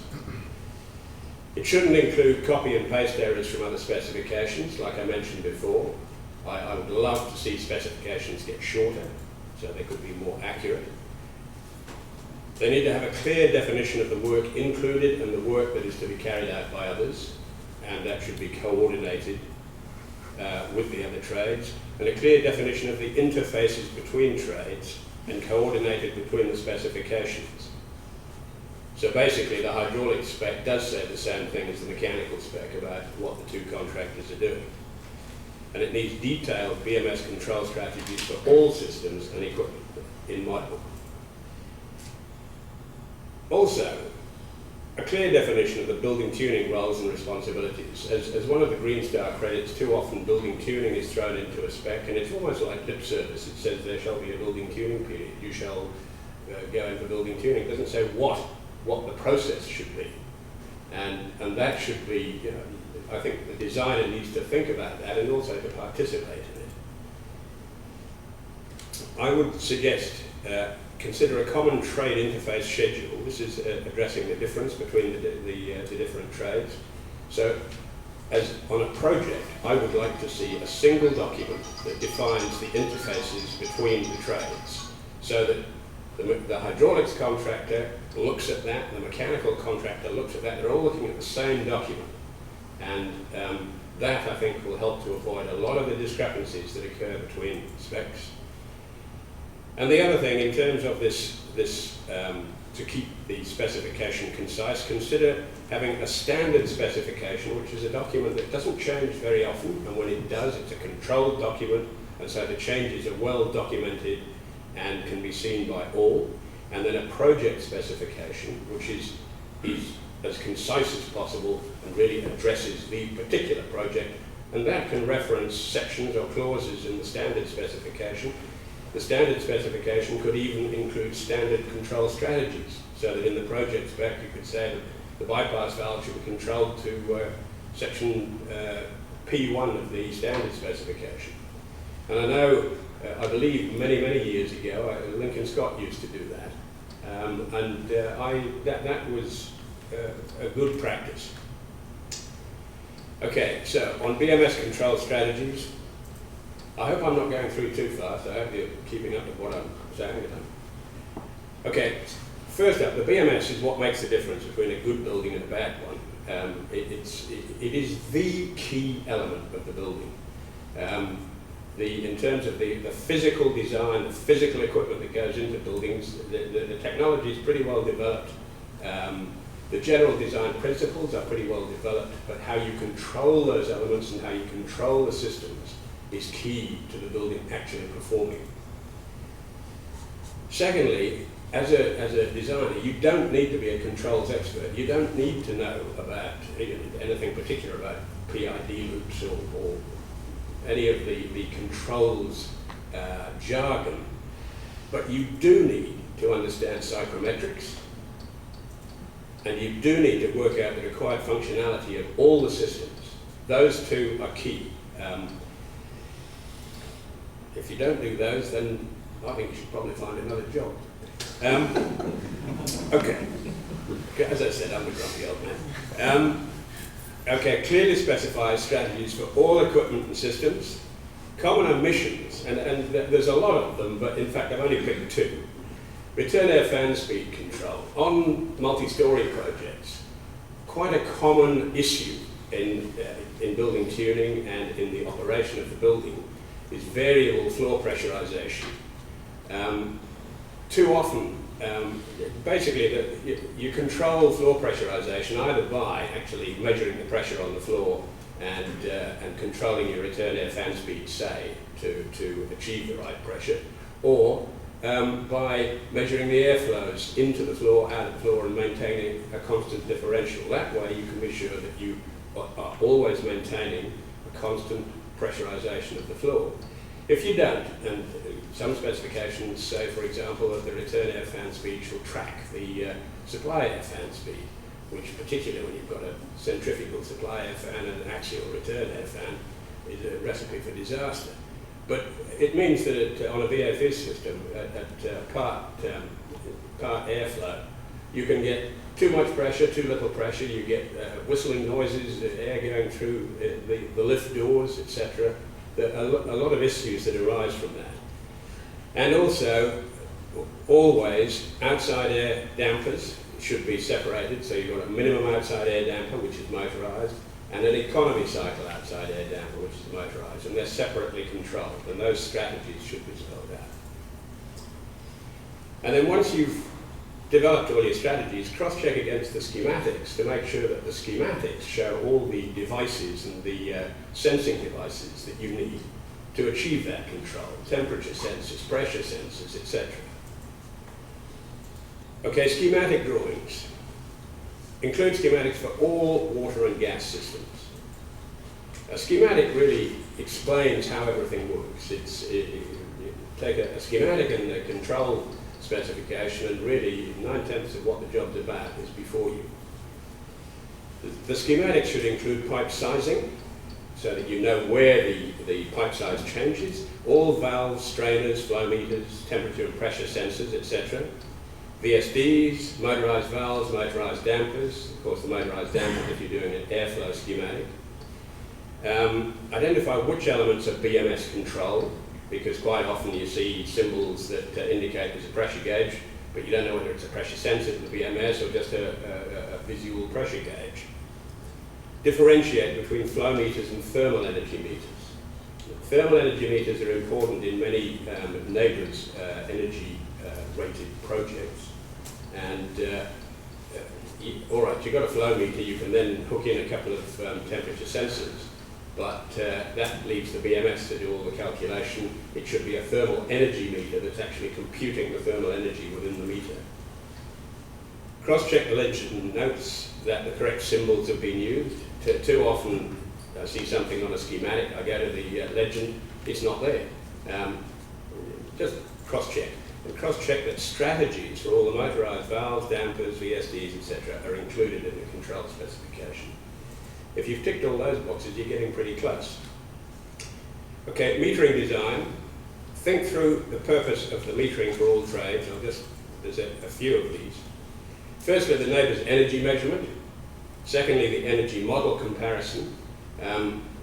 It shouldn't include copy and paste errors from other specifications, like I mentioned before. I would love to see specifications get shorter, so they could be more accurate. They need to have a clear definition of the work included and the work that is to be carried out by others, and that should be coordinated with the other trades, and a clear definition of the interfaces between trades and coordinated between the specifications. So basically the hydraulic spec does say the same thing as the mechanical spec about what the two contractors are doing. And it needs detailed BMS control strategies for all systems and equipment in my book. Also, a clear definition of the building tuning roles and responsibilities. As one of the Green Star credits, too often building tuning is thrown into a spec, and it's almost like lip service. It says there shall be a building tuning period. You shall go in for building tuning. It doesn't say what the process should be. And that should be, you know, I think the designer needs to think about that and also to participate in it. I would suggest consider a common trade interface schedule. This is addressing the difference between the different trades. So, as on a project, I would like to see a single document that defines the interfaces between the trades, so that the hydraulics contractor looks at that, the mechanical contractor looks at that, they're all looking at the same document. And that, I think, will help to avoid a lot of the discrepancies that occur between specs. And the other thing, in terms of this to keep the specification concise, consider having a standard specification, which is a document that doesn't change very often, and when it does, it's a controlled document, and so the changes are well documented and can be seen by all. And then a project specification, which is as concise as possible and really addresses the particular project, and that can reference sections or clauses in the standard specification. The standard specification could even include standard control strategies, so that in the project spec you could say that the bypass valve should be controlled to section P1 of the standard specification. And I know, I believe many years ago, Lincoln Scott used to do that, that was a good practice. Okay, so on BMS control strategies, I hope I'm not going through too fast. I hope you're keeping up with what I'm saying. Okay, first up, the BMS is what makes the difference between a good building and a bad one. It is the key element of the building. In terms of the physical design, the physical equipment that goes into buildings, the technology is pretty well developed. The general design principles are pretty well developed, but how you control those elements and how you control the systems is key to the building actually performing. Secondly, as a designer, you don't need to be a controls expert. You don't need to know about anything particular about PID loops or any of the controls jargon, but you do need to understand psychrometrics, and you do need to work out the required functionality of all the systems. Those two are key. If you don't do those, then I think you should probably find another job. Okay, as I said, I'm a grumpy old man. Okay, clearly specifies strategies for all equipment and systems, common omissions, and there's a lot of them, but in fact I've only picked two. Return air fan speed control. On multi-story projects, quite a common issue in building tuning and in the operation of the building is variable floor pressurization. Too often, basically, you control floor pressurization either by actually measuring the pressure on the floor and controlling your return air fan speed, say, to achieve the right pressure, or by measuring the airflows into the floor, out of the floor, and maintaining a constant differential. That way you can be sure that you are always maintaining a constant pressurization of the floor. If you don't, and some specifications say, for example, that the return air fan speed should track the supply air fan speed, which particularly when you've got a centrifugal supply air fan and an axial return air fan is a recipe for disaster. But it means that on a VFS system, at part airflow, you can get too much pressure, too little pressure, you get whistling noises, air going through the lift doors, etc. There are a lot of issues that arise from that. And also, always, outside air dampers should be separated, so you've got a minimum outside air damper, which is motorised, and an economy cycle outside air damper, which is motorised, and they're separately controlled, and those strategies should be spelled out. And then once you've developed all your strategies, cross-check against the schematics to make sure that the schematics show all the devices and the sensing devices that you need to achieve that control, temperature sensors, pressure sensors, etc. Okay, schematic drawings. Include schematics for all water and gas systems. A schematic really explains how everything works. You take a schematic and a control specification, and really 9/10 of what the job's about is before you. The schematic should include pipe sizing, so that you know where the pipe size changes, all valves, strainers, flow meters, temperature and pressure sensors, etc. VSDs, motorised valves, motorised dampers, of course the motorised dampers if you're doing an airflow schematic. Identify which elements are BMS controlled, because quite often you see symbols that indicate there's a pressure gauge, but you don't know whether it's a pressure sensor for the BMS or just a visual pressure gauge. Differentiate between flow meters and thermal energy meters. Thermal energy meters are important in many neighbours' energy rated projects. And all right, you've got a flow meter, you can then hook in a couple of temperature sensors, but that leaves the BMS to do all the calculation. It should be a thermal energy meter that's actually computing the thermal energy within the meter. Cross-check the legend notes that the correct symbols have been used. Too often I see something on a schematic, I go to the legend, it's not there. Just cross-check. And cross-check that strategies for all the motorised valves, dampers, VSDs, etc. are included in the control specification. If you've ticked all those boxes, you're getting pretty close. Okay, metering design. Think through the purpose of the metering for all trades. There's a few of these. Firstly, the neighbour's energy measurement. Secondly, the energy model comparison.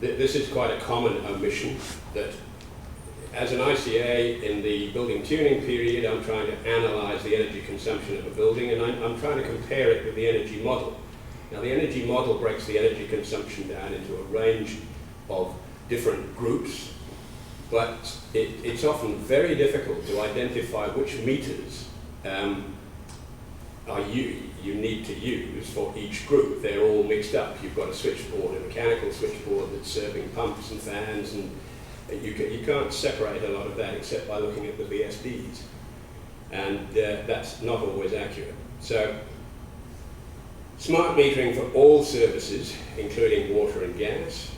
This is quite a common omission, that as an ICA in the building tuning period, I'm trying to analyse the energy consumption of a building, and I'm trying to compare it with the energy model. Now the energy model breaks the energy consumption down into a range of different groups, but it's often very difficult to identify which meters you need to use for each group. They're all mixed up. You've got a switchboard, a mechanical switchboard that's serving pumps and fans, and you can't separate a lot of that except by looking at the VSDs. And that's not always accurate. So, smart metering for all services, including water and gas.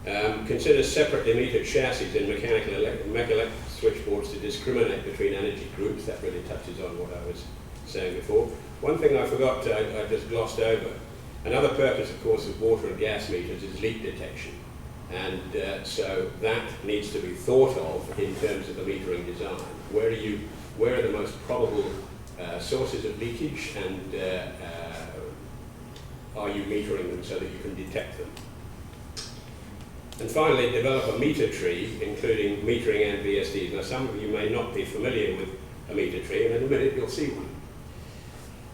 Consider separately metered chassis in mechanical electric switchboards to discriminate between energy groups. That really touches on what I was saying before. One thing I forgot, I just glossed over. Another purpose, of course, of water and gas meters is leak detection. And so that needs to be thought of in terms of the metering design. Where are the most probable sources of leakage, and are you metering them so that you can detect them? And finally, develop a meter tree, including metering and VSDs. Now, some of you may not be familiar with a meter tree, and in a minute you'll see one.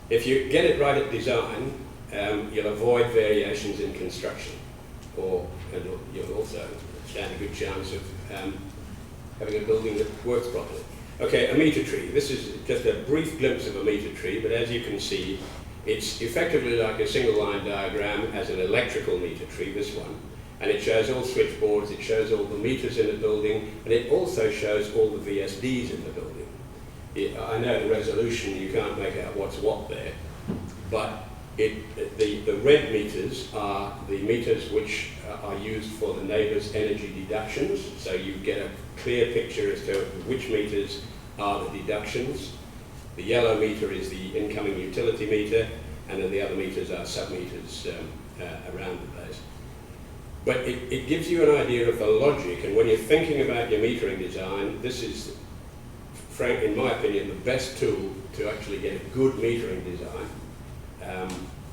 If you get it right at design, you'll avoid variations in construction, and you'll also stand a good chance of having a building that works properly. Okay, a meter tree. This is just a brief glimpse of a meter tree, but as you can see, it's effectively like a single line diagram as an electrical meter tree, this one. And it shows all switchboards, it shows all the meters in the building, and it also shows all the VSDs in the building. I know the resolution, you can't make out what's what there, but the red meters are the meters which are used for the neighbours' energy deductions, so you get a clear picture as to which meters are the deductions. The yellow meter is the incoming utility meter, and then the other meters are sub-meters around the place. But it gives you an idea of the logic, and when you're thinking about your metering design, this is, frankly, in my opinion, the best tool to actually get a good metering design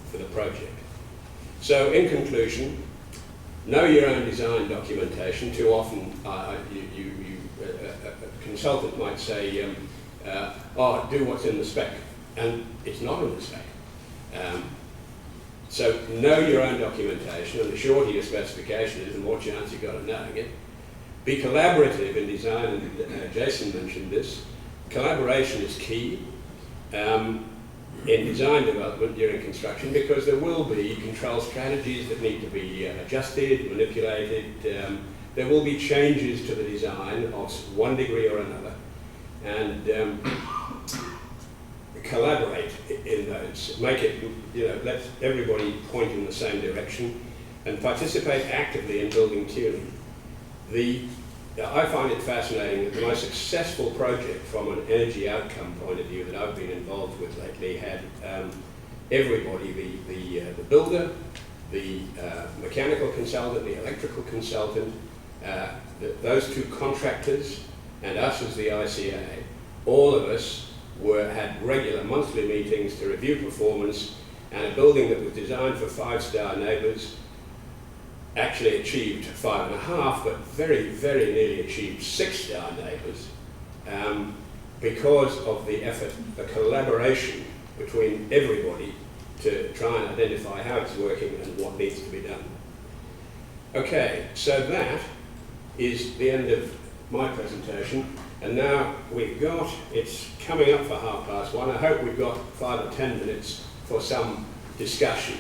for the project. So, in conclusion, know your own design documentation. Too often, a consultant might say, oh, do what's in the spec, and it's not in the spec. So know your own documentation, and the shorter your specification is, the more chance you've got of knowing it. Be collaborative in design, and Jason mentioned this. Collaboration is key in design development during construction, because there will be control strategies that need to be adjusted, manipulated. There will be changes to the design of one degree or another, and collaborate in those. Make it, let everybody point in the same direction, and participate actively in building tuning. I find it fascinating that the most successful project from an energy outcome point of view that I've been involved with lately had everybody, the builder, the mechanical consultant, the electrical consultant, those two contractors, and us as the ICA, all of us had regular monthly meetings to review performance, and a building that was designed for 5-star neighbours actually achieved 5.5, but very, very nearly achieved 6-star neighbours because of the effort, the collaboration between everybody to try and identify how it's working and what needs to be done. Okay, so that is the end of my presentation. And now it's coming up for 1:30. I hope we've got 5 or 10 minutes for some discussion,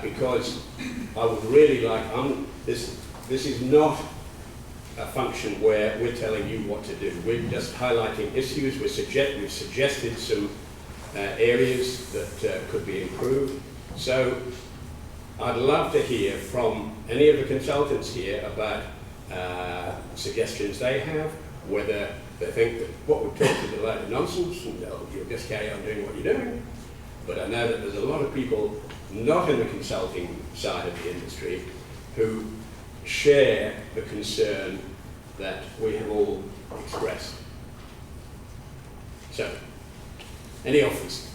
because I would really like, this is not a function where we're telling you what to do. We're just highlighting issues. We've suggested some areas that could be improved. So I'd love to hear from any of the consultants here about suggestions they have, whether they think that what we've talked is a load of nonsense and you'll just carry on doing what you're doing. But I know that there's a lot of people not in the consulting side of the industry who share the concern that we have all expressed. So, any offers?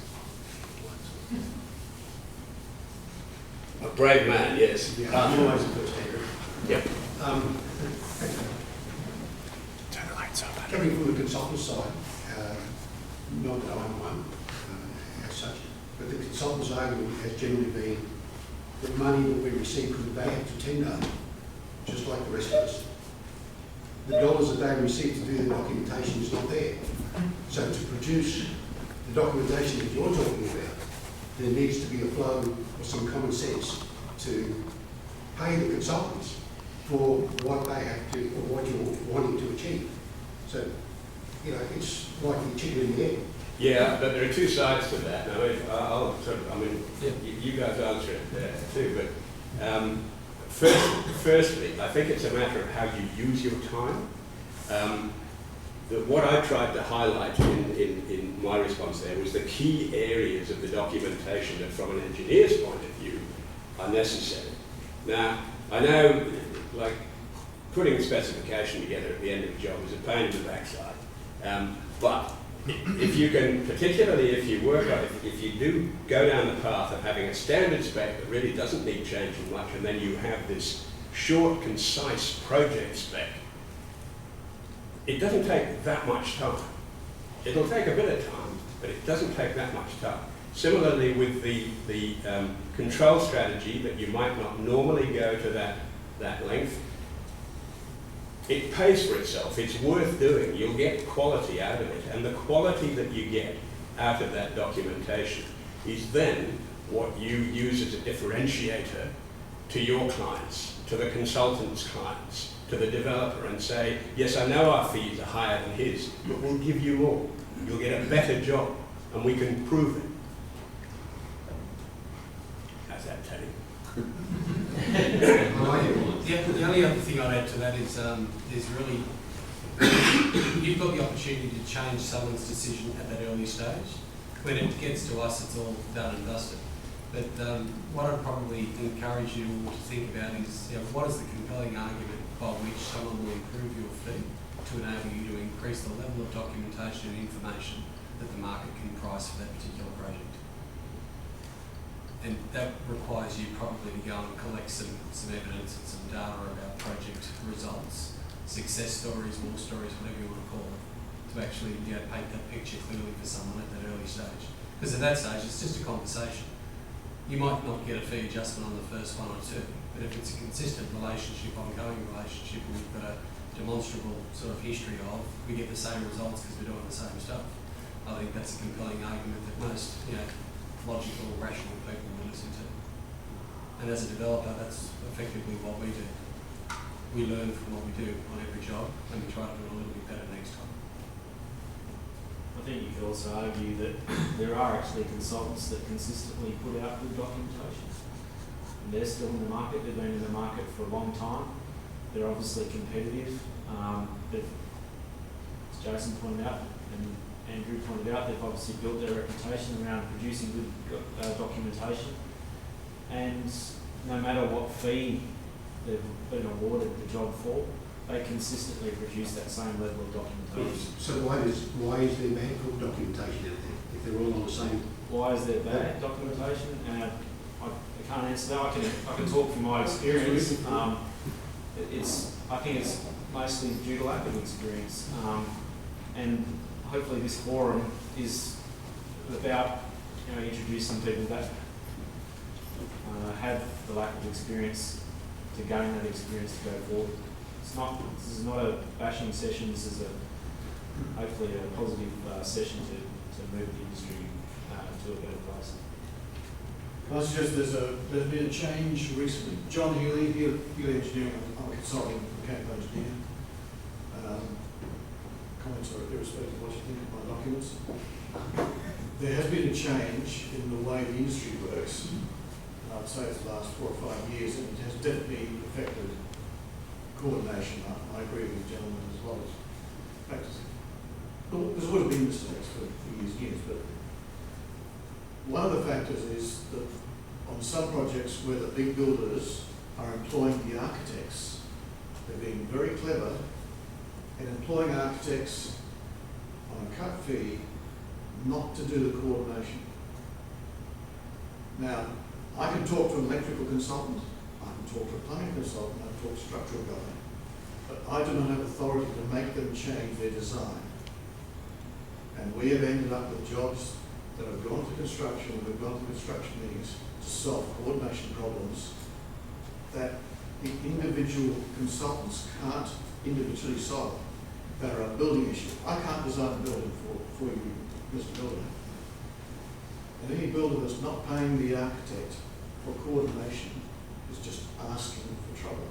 A brave man, yes. Yeah, I'm always a first hater. Yep. Turn the lights off. Coming from the consultant side, not that I'm one as such, but the consultant's argument has generally been that money that we receive because they have to tender, just like the rest of us. The dollars that they receive to do the documentation is not there. So to produce the documentation that you're talking about, there needs to be a flow of some common sense to pay the consultants for what they have to, or what you're wanting to achieve. So, you know, it's like the chicken and the egg. Yeah, but there are two sides to that. Now, I'll sort of, I mean, you guys answer it too, but firstly, I think it's a matter of how you use your time. What I tried to highlight in my response there was the key areas of the documentation that, from an engineer's point of view, are necessary. Now, I know, like, putting a specification together at the end of a job is a pain in the backside, but if you can, particularly if you work on it, if you do go down the path of having a standard spec that really doesn't need changing much, and then you have this short, concise project spec, it doesn't take that much time. It'll take a bit of time, but it doesn't take that much time. Similarly with the control strategy, that you might not normally go to that length, it pays for itself. It's worth doing. You'll get quality out of it, and the quality that you get out of that documentation is then what you use as a differentiator to your clients, to the consultant's clients, to the developer, and say, yes, I know our fees are higher than his, but we'll give you more. You'll get a better job, and we can prove it. How's that, Teddy? The only other thing I'd add to that is really, you've got the opportunity to change someone's decision at that early stage. When it gets to us, it's all done and dusted. But what I'd probably encourage you all to think about is, you know, what is the compelling argument by which someone will improve your fee to enable you to increase the level of documentation and information that the market can price for that particular project. And that requires you probably to go and collect some evidence and some data about project results, success stories, war stories, whatever you want to call it, to actually, you know, paint that picture clearly for someone at that early stage. Because at that stage, it's just a conversation. You might not get a fee adjustment on the first one or two, but if it's a consistent relationship, ongoing relationship, and we've got a demonstrable sort of history of, we get the same results because we're doing the same stuff. I think that's a compelling argument that most, you know, logical, rational people will listen to. And as a developer, that's effectively what we do. We learn from what we do on every job, and we try to do it a little bit better next time. I think you could also argue that there are actually consultants that consistently put out good documentation. And they're still in the market, they've been in the market for a long time. They're obviously competitive. As Jason pointed out, and Andrew pointed out, they've obviously built their reputation around producing good documentation. And no matter what fee they've been awarded the job for, they consistently produce that same level of documentation. So why is there bad good documentation out there if they're all on the same? Why is there bad documentation? I can't answer that. I can talk from my experience. I think it's mostly due to lack of experience, and hopefully this forum is about, you know, introducing people that have the lack of experience to gain that experience to go forward. This is not a bashing session. This is hopefully a positive session to move the industry to a better place. Can I suggest there's been a change recently? John Healy, Healy Engineering, I'm a consulting mechanical engineer. Comments are irrespective of what you think of my documents. There has been a change in the way the industry works. I'd say it's the last 4 or 5 years, and it has definitely affected coordination. I agree with the gentleman as well as practicing. There's would have been mistakes for years, but one of the factors is that on some projects where the big builders are employing the architects, they're being very clever in employing architects on a cut fee not to do the coordination. Now, I can talk to an electrical consultant, I can talk to a plumbing consultant, I can talk to a structural guy, but I do not have authority to make them change their design. And we have ended up with jobs that have gone to construction, that have gone to construction meetings to solve coordination problems that the individual consultants can't individually solve. That are a building issue. I can't design a building for you, Mr. Builder. And any builder that's not paying the architect for coordination is just asking for trouble.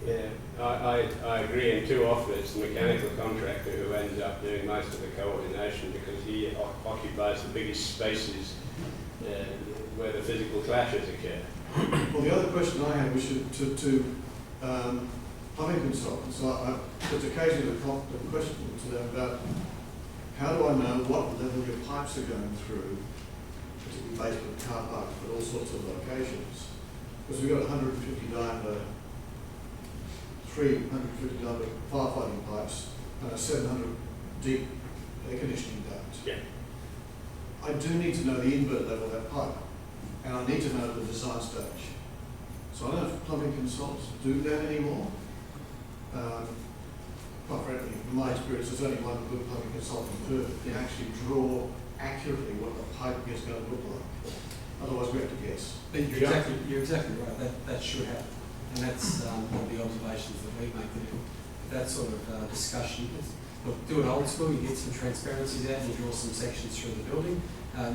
Yeah, I agree, and too often it's the mechanical contractor who ends up doing most of the coordination because he occupies the biggest spaces where the physical clashes occur. Well, the other question I had was to plumbing consultants. There's occasionally the question to them about how do I know what level your pipes are going through, particularly basement car parks, but all sorts of locations. Because we've got 150 diameter, 350 diameter firefighting pipes and a 700 deep air conditioning duct. Yeah. I do need to know the invert level of that pipe, and I need to know the design stage. So I don't know if plumbing consultants do that anymore. Quite frankly, in my experience, there's only one good plumbing consultant who can actually draw accurately what the piping is going to look like. Otherwise, we have to guess. But you're exactly right. That should happen, and that's one of the observations that we make. That sort of discussion. Look, do it old school. You get some transparencies out, and you draw some sections through the building.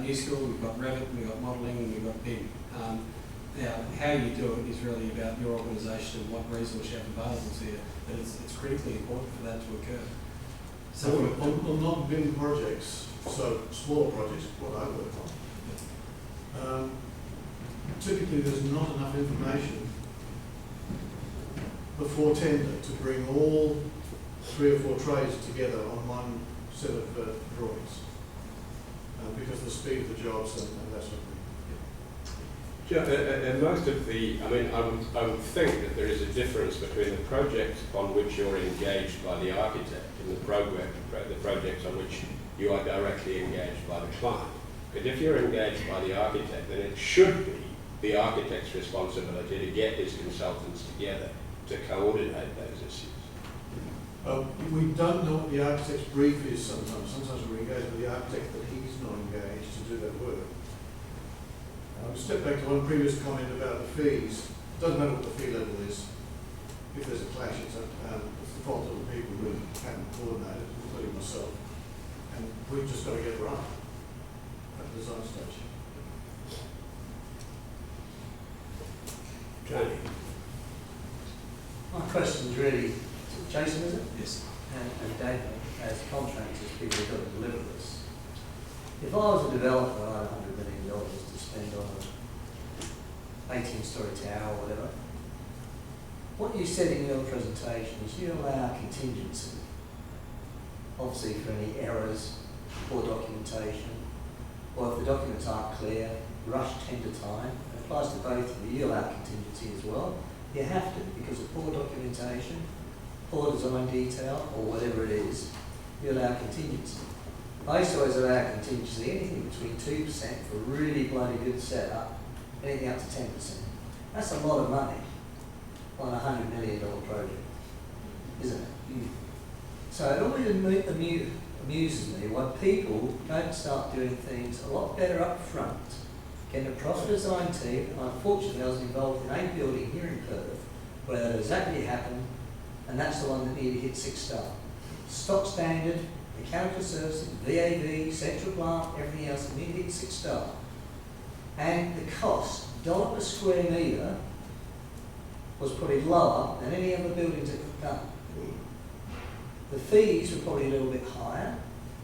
New school, we've got Revit, we've got modelling, and we've got BIM. Now, how you do it is really about your organisation and what resource you have available to you. But it's critically important for that to occur. So on non-BIM projects, so smaller projects, what I work on, typically there's not enough information before tender to bring all 3 or 4 trades together on one set of drawings, because of the speed of the jobs and that sort of thing. Yeah, and most of the, I would think that there is a difference between the projects on which you're engaged by the architect and the projects on which you are directly engaged by the client. Because if you're engaged by the architect, then it should be the architect's responsibility to get his consultants together to coordinate those issues. We don't know what the architect's brief is sometimes. Sometimes we're engaged with the architect, but he's not engaged to do that work. Step back to one previous comment about the fees. It doesn't matter what the fee level is. If there's a clash, it's the fault of the people who haven't coordinated, including myself. And we've just got to get it right at the design stage. Jamie? My question is really, Jason, is it? Yes. And David, as contractors, people who've got to deliver this. If I was a developer, I had $100 million to spend on an 18-storey tower or whatever. What you said in your presentation is you allow contingency, obviously for any errors, poor documentation, or if the documents aren't clear, rush tender time. It applies to both of you. You allow contingency as well. You have to, because of poor documentation, poor design detail, or whatever it is, you allow contingency. I used to always allow contingency, anything between 2% for really bloody good setup, anything up to 10%. That's a lot of money on a $100 million project, isn't it? So it always amuses me why people don't start doing things a lot better up front, get a proper design team, and unfortunately I was involved in a building here in Perth where that exactly happened, and that's the one that nearly hit 6-star. Stock standard, mechanical services, VAV, central plant, everything else, and nearly hit 6-star. And the cost, $1 per square metre, was probably lower than any other buildings that we've done. The fees were probably a little bit higher,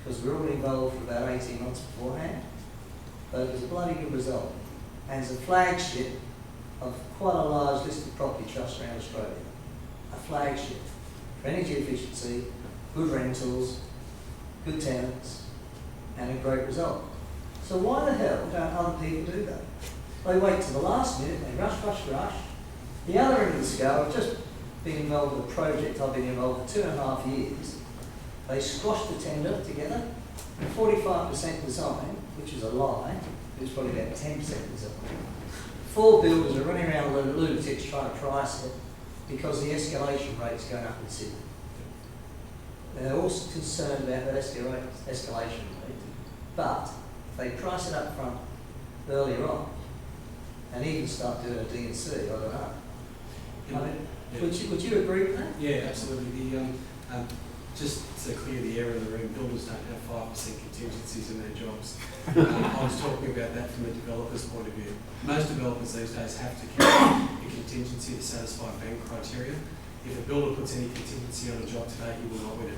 because we were all involved for about 18 months beforehand, but it was a bloody good result. And it's a flagship of quite a large listed property trust around Australia. A flagship for energy efficiency, good rentals, good tenants, and a great result. So why the hell don't other people do that? They wait till the last minute, they rush. The other end of the scale, I've just been involved with a project I've been involved for 2.5 years. They squashed the tender together, 45% design, which is a lie, it was probably about 10% design. 4 builders are running around like lunatics trying to price it because the escalation rate's going up in Sydney. They're also concerned about that escalation rate, but if they price it up front earlier on, and even start doing a D&C, I don't know. I mean, would you agree with that? Yeah, absolutely. Just to clear the air in the room, builders don't have 5% contingencies in their jobs. I was talking about that from a developer's point of view. Most developers these days have to carry a contingency to satisfy bank criteria. If a builder puts any contingency on a job today, he will not win it.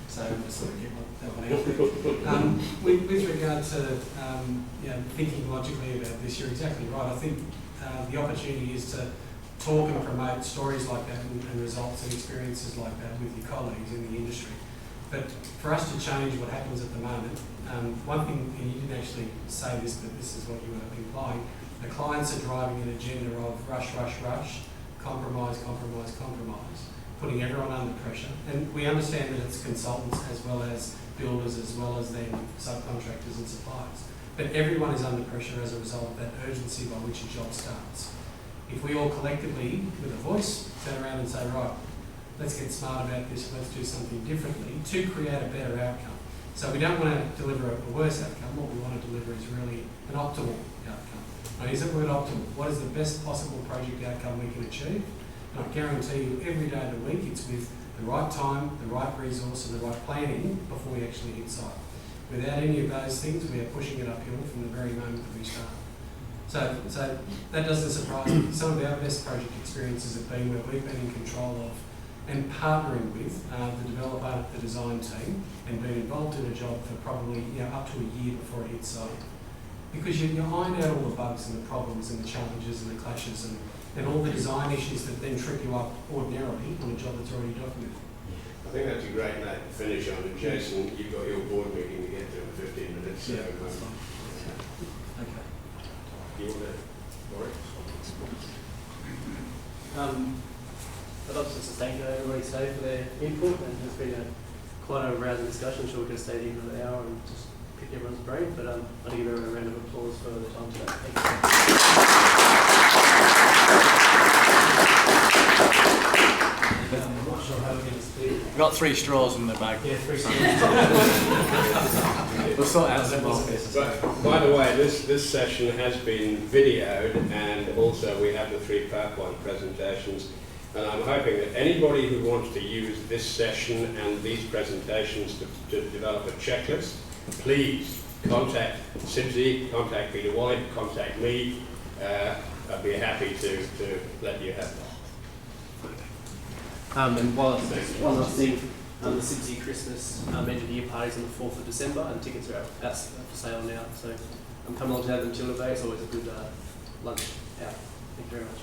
So just sort of get that one out there. With regard to thinking logically about this, you're exactly right. I think the opportunity is to talk and promote stories like that and results and experiences like that with your colleagues in the industry. But for us to change what happens at the moment, one thing, and you didn't actually say this, but this is what you were implying, the clients are driving an agenda of rush, rush, rush, compromise, compromise, compromise, putting everyone under pressure. And we understand that it's consultants as well as builders as well as then subcontractors and suppliers. But everyone is under pressure as a result of that urgency by which a job starts. If we all collectively, with a voice, turn around and say, right, let's get smart about this, let's do something differently to create a better outcome. So we don't want to deliver a worse outcome, what we want to deliver is really an optimal outcome. Now, is it word optimal? What is the best possible project outcome we can achieve? And I guarantee you every day of the week it's with the right time, the right resource and the right planning before we actually hit site. Without any of those things, we are pushing it uphill from the very moment that we start. So that doesn't surprise me. Some of our best project experiences have been where we've been in control of and partnering with the developer, the design team, and been involved in a job for probably up to a year before it hits site. Because you iron out all the bugs and the problems and the challenges and the clashes and all the design issues that then trip you up ordinarily on a job that's already documented. I think that's a great note to finish on. And Jason, you've got your board meeting to get to in 15 minutes. So, That's fine. Okay. you want to, Laurie? I'd like to just thank everybody today for their input, and it's been quite a rousing discussion. I'm sure we could have stayed here for an hour and just pick everyone's brain, but I'd like to give everyone a round of applause for the time today. Thank you. I'm not sure how we're going to speak. We've got 3 straws in the bag. Yeah, 3 We'll sort out that some more. But by the way, this session has been videoed, and also we have the 3 PowerPoint presentations. And I'm hoping that anybody who wants to use this session and these presentations to develop a checklist, please contact CIBSE, contact Peter White, contact me. I'd be happy to let you have that. And one last thing, the CIBSE Christmas end of the year parties on the 4th of December, and tickets are out for sale now. So I'm coming along to have them till today. It's always a good lunch out. Thank you very much.